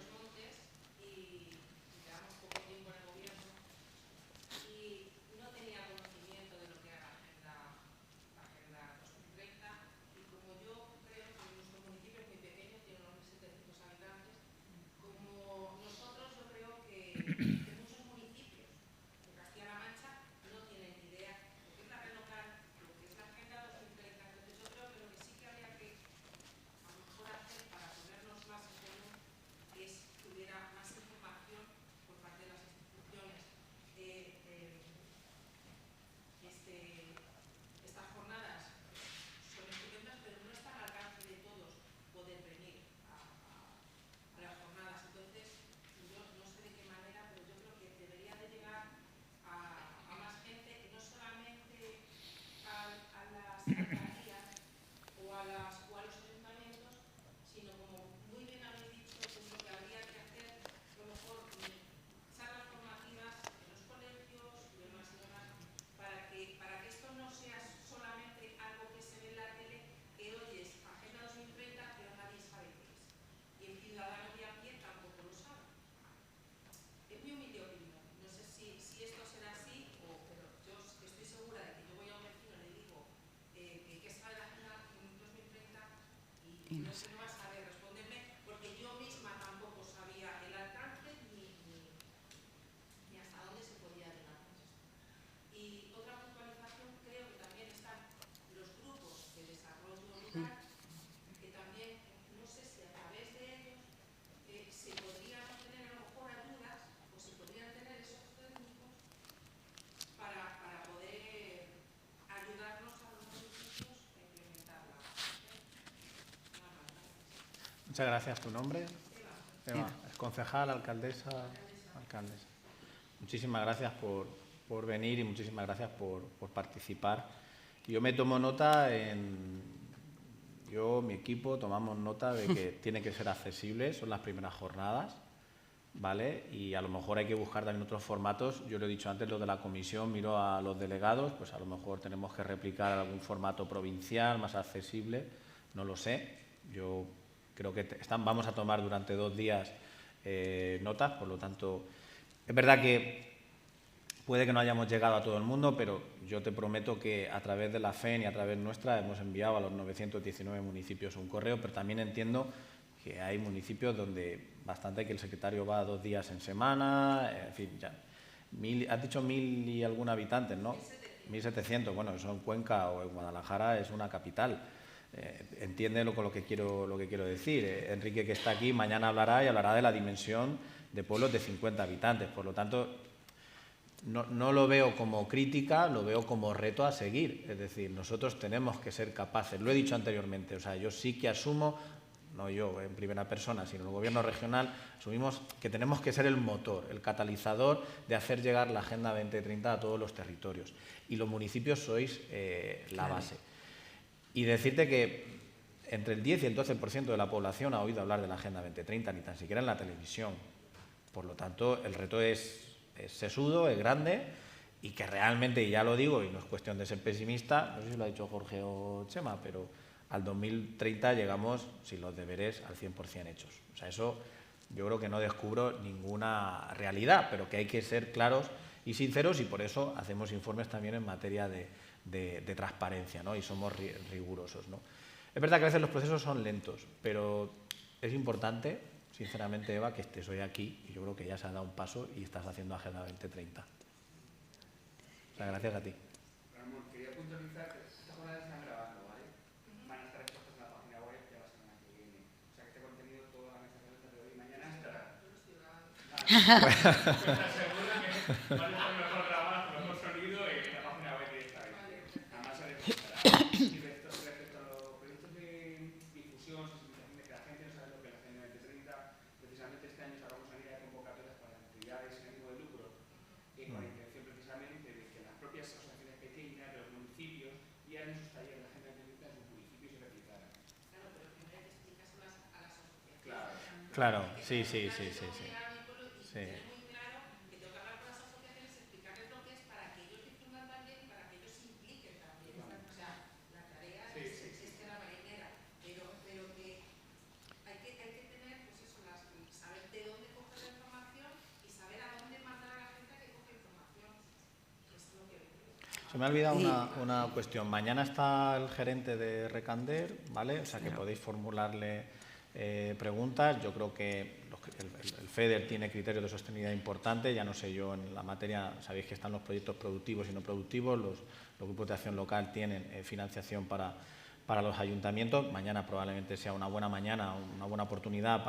S4: Muchas gracias. ¿Tu nombre? Eva. Es concejal, alcaldesa. Muchísimas gracias por venir y muchísimas gracias por participar. Yo me tomo nota, mi equipo, tomamos nota de que tiene que ser accesible, son las primeras jornadas, ¿vale? Y a lo mejor hay que buscar también otros formatos. Yo lo he dicho antes, lo de la comisión, miro a los delegados, pues a lo mejor tenemos que replicar algún formato provincial más accesible, no lo sé. Yo creo que vamos a tomar durante 2 días notas, por lo tanto, es verdad que puede que no hayamos llegado a todo el mundo, pero yo te prometo que a través de la FEN y a través nuestra hemos enviado a los 919 municipios un correo, pero también entiendo que hay municipios donde bastante que el secretario va 2 días en semana, en fin, ya. Has dicho 1.000 y algún habitantes, ¿no? 1.700, bueno, eso en Cuenca o en Guadalajara es una capital. Entiende con lo que quiero decir. Enrique, que está aquí, mañana hablará de la dimensión de pueblos de 50 habitantes. Por lo tanto, no lo veo como crítica, lo veo como reto a seguir. Es decir, nosotros tenemos que ser capaces, lo he dicho anteriormente, o sea, yo sí que asumo, no yo en primera persona, sino el gobierno regional, asumimos que tenemos que ser el motor, el catalizador de hacer llegar la Agenda 2030 a todos los territorios. Y los municipios sois la base. Y decirte que entre el 10 y el 12% de la población ha oído hablar de la Agenda 2030, ni tan siquiera en la televisión. Por lo tanto, el reto es sesudo, es grande y que realmente, y ya lo digo, y no es cuestión de ser pesimista, no sé si lo ha dicho Jorge o Chema, pero al 2030 llegamos, sin los deberes, al 100% hechos. O sea, eso yo creo que no descubro ninguna realidad, pero que hay que ser claros y sinceros, y por eso hacemos informes también en materia de transparencia, ¿no? Y somos rigurosos, ¿no? Es verdad que a veces los procesos son lentos, pero es importante, sinceramente, Eva, que estés hoy aquí, y yo creo que ya se ha dado un paso y estás haciendo Agenda 2030. O sea, gracias a ti.
S11: Ramón, quería puntualizar que estas jornadas están grabando, ¿vale? Van a estar expuestas en la página web ya la semana que viene. O sea, que este contenido, toda la mesa de hoy y mañana estará. Yo lo estoy grabando. ¿Estás segura que van a estar mejor grabadas, mejor sonido y en la página web de esta vez? Además, se estará. Y respecto a los proyectos de difusión, sensibilización de que la gente no sabe lo que es la Agenda 2030, precisamente este año sacamos una línea de convocatorias para actividades sin ánimo de lucro, con la intención precisamente de que las propias asociaciones pequeñas de los municipios vieran sus talleres de Agenda 2030 en sus municipios y replicaran.
S7: Claro, pero primero hay que explicárselas a las asociaciones.
S11: Claro.
S4: Claro, sí. Se me ha olvidado una cuestión. Mañana está el gerente de Recander, ¿vale? O sea que podéis formularle preguntas. Yo creo que el FEDER tiene criterios de sostenibilidad importantes. Ya no sé yo en la materia, sabéis que están los proyectos productivos y no productivos. Los grupos de acción local tienen financiación para los ayuntamientos. Mañana probablemente sea una buena mañana, una buena oportunidad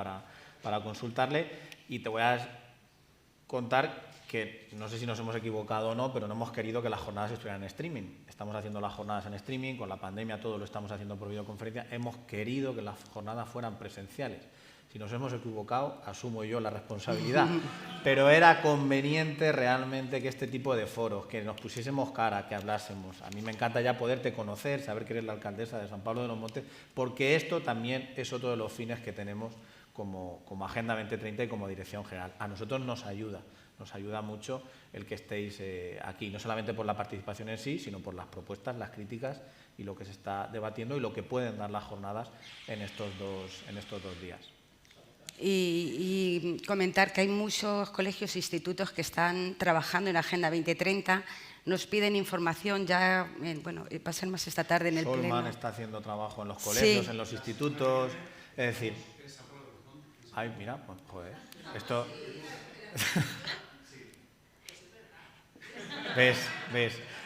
S4: para consultarle. Y te voy a contar que no sé si nos hemos equivocado o no, pero no hemos querido que las jornadas estuvieran en streaming. Estamos haciendo las jornadas en streaming, con la pandemia todo lo estamos haciendo por videoconferencia. Hemos querido que las jornadas fueran presenciales. Si nos hemos equivocado, asumo yo la responsabilidad. Pero era conveniente realmente que este tipo de foros, que nos pusiésemos cara, que hablásemos. A mí me encanta ya poderte conocer, saber que eres la alcaldesa de San Pablo de los Montes, porque esto también es otro de los fines que tenemos como Agenda 2030 y como Dirección General. A nosotros nos ayuda mucho el que estéis aquí, no solamente por la participación en sí, sino por las propuestas, las críticas y lo que se está debatiendo y lo que pueden dar las jornadas en estos dos días.
S3: Y comentar que hay muchos colegios e institutos que están trabajando en la Agenda 2030. Nos piden información ya, bueno, va a ser más esta tarde en el Pleno.
S4: Solman está haciendo trabajo en los colegios, sí, en los institutos, es decir... Ay, mira, pues, joder, esto... ¿Ves?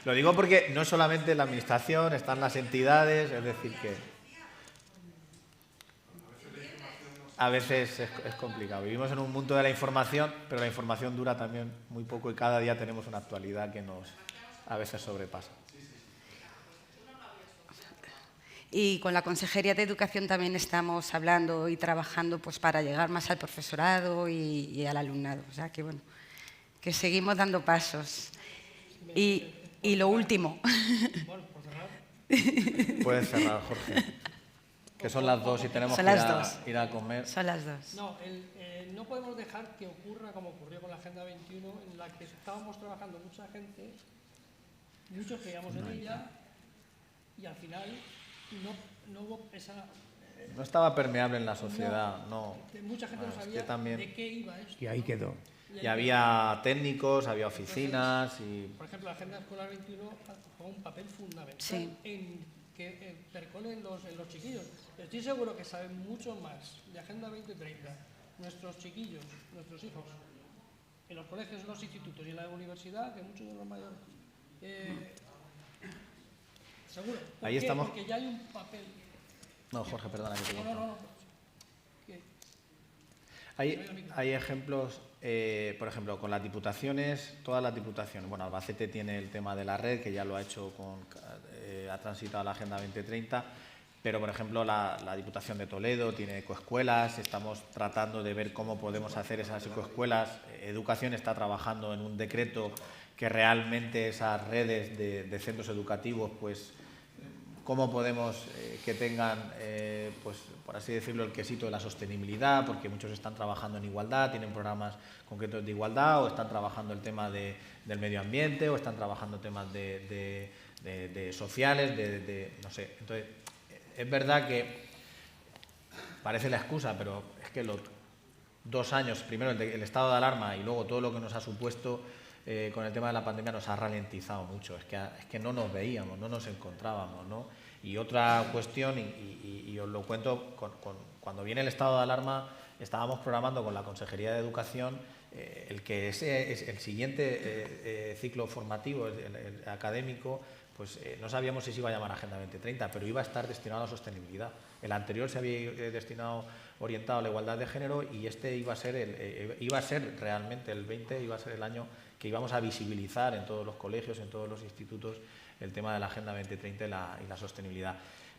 S4: Lo digo porque no solamente la administración, están las entidades, es decir que a veces es complicado. Vivimos en un mundo de la información, pero la información dura también muy poco y cada día tenemos una actualidad que nos a veces sobrepasa.
S3: Y con la Consejería de Educación también estamos hablando y trabajando pues para llegar más al profesorado y al alumnado. O sea que bueno, que seguimos dando pasos. Y lo último.
S4: Puedes cerrar, Jorge. Que son las 2 y tenemos que ir a comer.
S3: Son las 2.
S5: No, no podemos dejar que ocurra como ocurrió con la Agenda 21, en la que estábamos trabajando mucha gente, muchos creíamos en ella, y al final no hubo esa...
S4: No estaba permeable en la sociedad, no.
S5: Mucha gente no sabía de qué iba esto.
S6: Y ahí quedó.
S4: Y había técnicos, había oficinas y...
S5: Por ejemplo, la Agenda Escolar 21 juega un papel fundamental, sí, en que percole en los chiquillos. Estoy seguro que saben mucho más de Agenda 2030 nuestros chiquillos, nuestros hijos, en los colegios, en los institutos y en la universidad, que muchos de los mayores. Seguro.
S4: Ahí estamos.
S5: Porque ya hay un papel.
S4: No, Jorge, perdona que te corto.
S5: No.
S4: Hay ejemplos, por ejemplo, con las diputaciones, todas las diputaciones. Bueno, Albacete tiene el tema de la red, que ya lo ha hecho, ha transitado la Agenda 2030, pero, por ejemplo, la Diputación de Toledo tiene ecoescuelas, estamos tratando de ver cómo podemos hacer esas ecoescuelas. Educación está trabajando en un decreto que realmente esas redes de centros educativos, pues, cómo podemos que tengan, pues, por así decirlo, el quesito de la sostenibilidad, porque muchos están trabajando en igualdad, tienen programas concretos de igualdad, o están trabajando el tema del medio ambiente, o están trabajando temas de sociales, no sé. Entonces, es verdad que parece la excusa, pero es que los 2 años, primero el estado de alarma y luego todo lo que nos ha supuesto con el tema de la pandemia nos ha ralentizado mucho. Es que no nos veíamos, no nos encontrábamos, ¿no? Y otra cuestión, y os lo cuento, cuando viene el estado de alarma estábamos programando con la Consejería de Educación el que el siguiente ciclo formativo, el académico, pues no sabíamos si se iba a llamar Agenda 2030, pero iba a estar destinado a la sostenibilidad. El anterior se había destinado orientado a la igualdad de género y este iba a ser realmente el 20, iba a ser el año que íbamos a visibilizar en todos los colegios, en todos los institutos, el tema de la Agenda 2030 y la sostenibilidad.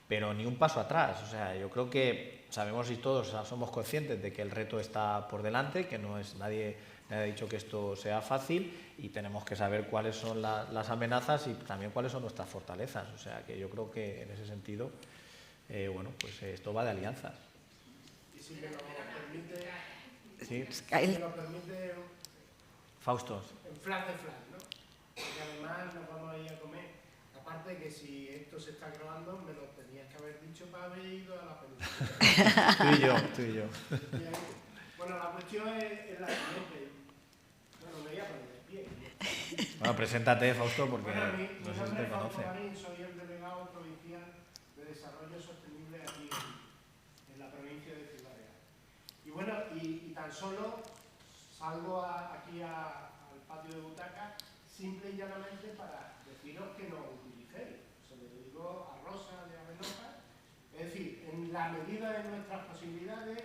S4: Pero ni un paso atrás. O sea, yo creo que sabemos y todos somos conscientes de que el reto está por delante, que no es nadie ha dicho que esto sea fácil y tenemos que saber cuáles son las amenazas y también cuáles son nuestras fortalezas. O sea, que yo creo que en ese sentido, bueno, pues esto va de alianzas.
S8: Y
S12: si me lo permite,
S4: Sí.
S12: si me lo permite,
S4: Faustos.
S12: en flash de flash, ¿no? Y además nos vamos a ir a comer. Aparte que si esto se está grabando, me lo tenías que haber dicho para haber ido a la película.
S4: Tú y yo.
S12: Bueno, la cuestión es la siguiente. Bueno, me voy a poner de pie.
S4: Bueno, preséntate, Fausto, porque
S12: Bueno, mi
S4: no sé si
S12: nombre
S4: te
S12: es Fausto
S4: conoce.
S12: Marín, soy el delegado provincial de Desarrollo Sostenible aquí en la provincia de Ciudad Real. Y bueno, y tan solo salgo aquí al patio de butaca simple y llanamente para deciros que no utilicéis. Se lo digo a Rosa de Avenoja. Es decir, en la medida de nuestras posibilidades,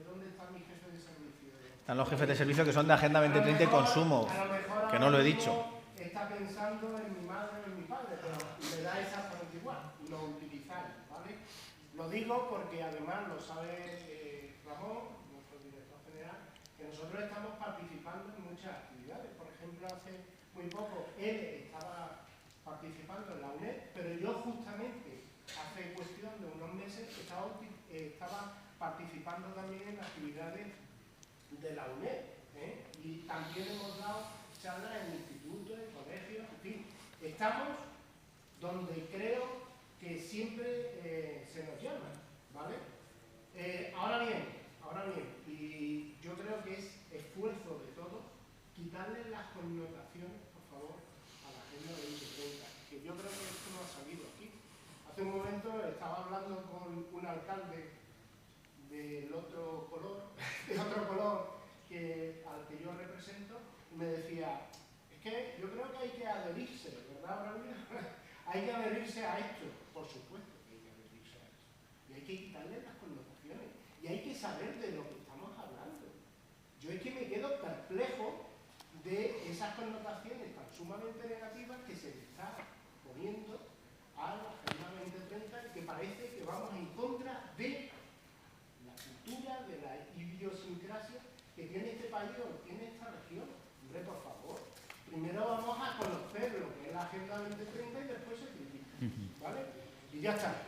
S12: ¿dónde está mi jefe de servicio?
S4: Están los jefes de servicio que son de Agenda 2030 y Consumo, que no lo he dicho.
S12: Está pensando en mi madre o en mi padre, pero me da exactamente igual, lo utilizáis, ¿vale? Lo digo porque además lo sabe Ramón, nuestro director general, que nosotros estamos participando en muchas actividades. Por ejemplo, hace muy poco él estaba participando en la UNED, pero yo justamente hace cuestión de unos meses estaba participando también en actividades de la UNED, y también hemos dado charlas en institutos, en colegios, en fin. Estamos donde creo que siempre se nos llama, ¿vale? Ahora bien, y yo creo que es esfuerzo de todos quitarle las connotaciones, por favor, a la Agenda 2030, que yo creo que esto no ha salido aquí. Hace un momento estaba hablando con un alcalde del otro color, al que yo represento, y me decía, es que yo creo que hay que adherirse, ¿verdad, Braulio? Hay que adherirse a esto, por supuesto que hay que adherirse a esto. Y hay que quitarle las connotaciones, y hay que saber de lo que estamos hablando. Yo es que me quedo perplejo de esas connotaciones tan sumamente negativas que se le está poniendo a la Agenda 2030, que parece que vamos en contra de la cultura, de la idiosincrasia que tiene este país o tiene esta región. Hombre, por favor, primero vamos a conocer lo que es la Agenda 2030 y después se critica, ¿vale? Y ya está.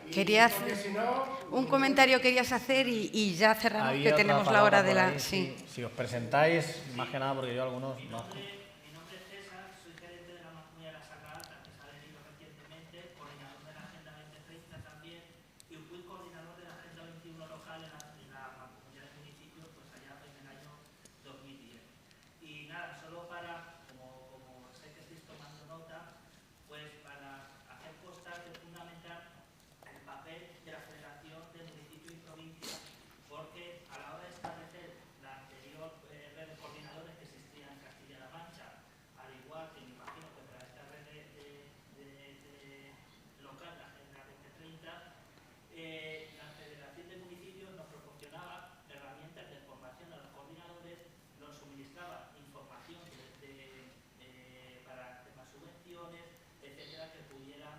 S3: Un comentario querías hacer y ya cerramos,
S4: Había
S3: que
S4: otra
S3: tenemos la hora de la...
S4: palabra por ahí, sí. Si os presentáis, más que nada porque yo algunos no.
S13: Mi nombre es César, soy gerente de la Mancomunidad de la Saca Alta, que se ha adherido recientemente, coordinador de la Agenda 2030 también, y fui coordinador de la Agenda 21 local en la Mancomunidad de Municipios, pues allá en el año 2010. Y nada, solo para, como sé que estáis tomando nota, pues para hacer constar que es fundamental el papel de la Federación de Municipios y Provincias, porque a la hora de establecer la anterior red de coordinadores que existía en Castilla-La Mancha, al igual que me imagino que para esta red local, la Agenda 2030, la Federación de Municipios nos proporcionaba herramientas de formación a los coordinadores, nos suministraba información para temas subvenciones, etcétera, que pudieran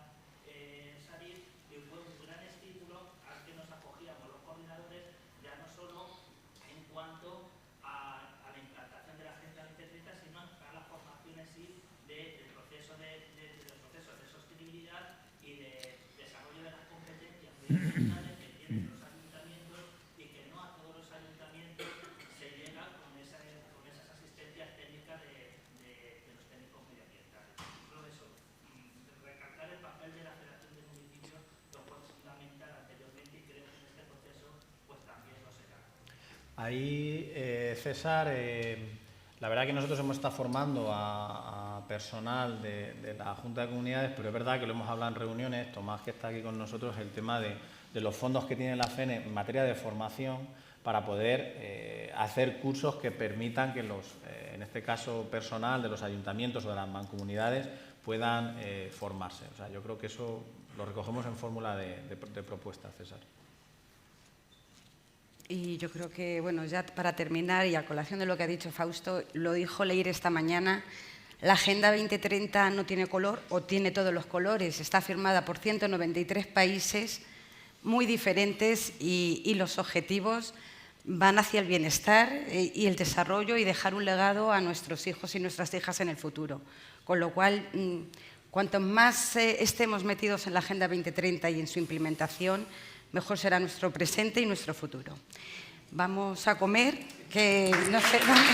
S13: salir, y fue un gran estímulo al que nos acogíamos los coordinadores, ya no solo en cuanto a la implantación de la Agenda 2030, sino a la formación en sí del proceso de procesos de sostenibilidad y de desarrollo de las competencias medioambientales que tienen los ayuntamientos, y que no a todos los ayuntamientos se llega con esas asistencias técnicas de los técnicos medioambientales. Solo eso, recalcar el papel de la Federación de Municipios, lo fue fundamental anteriormente y creo que en este proceso pues también lo será.
S4: Ahí, César, la verdad que nosotros hemos estado formando a personal de la Junta de Comunidades, pero es verdad que lo hemos hablado en reuniones, Tomás, que está aquí con nosotros, el tema de los fondos que tiene la FENE en materia de formación para poder hacer cursos que permitan que en este caso personal de los ayuntamientos o de las mancomunidades puedan formarse. O sea, yo creo que eso lo recogemos en fórmula de propuesta, César.
S3: Y yo creo que, bueno, ya para terminar, y a colación de lo que ha dicho Fausto, lo dijo Leire esta mañana, la Agenda 2030 no tiene color o tiene todos los colores, está firmada por 193 países muy diferentes y los objetivos van hacia el bienestar y el desarrollo y dejar un legado a nuestros hijos y nuestras hijas en el futuro. Con lo cual, cuanto más estemos metidos en la Agenda 2030 y en su implementación, mejor será nuestro presente y nuestro futuro. Vamos a comer, que no sé dónde.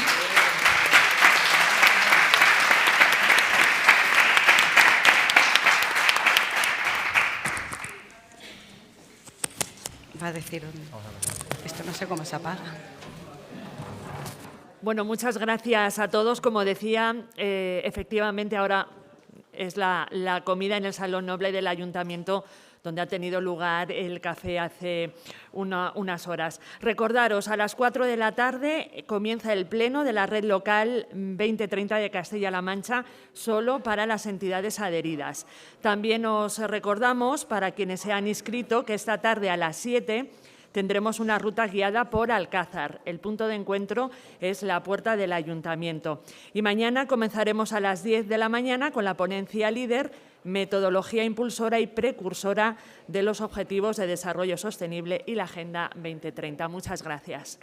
S3: Va a decir dónde. Esto no sé cómo se apaga.
S1: Bueno, muchas gracias a todos. Como decía, efectivamente ahora es la comida en el Salón Noble del Ayuntamiento, donde ha tenido lugar el café hace unas horas. Recordaros, a las 4 de la tarde comienza el pleno de la Red Local 2030 de Castilla-La Mancha, solo para las entidades adheridas. También os recordamos, para quienes se han inscrito, que esta tarde a las 7 tendremos una ruta guiada por Alcázar. El punto de encuentro es la puerta del Ayuntamiento. Y mañana comenzaremos a las 10 de la mañana con la ponencia líder, metodología impulsora y precursora de los Objetivos de Desarrollo Sostenible y la Agenda 2030. Muchas gracias.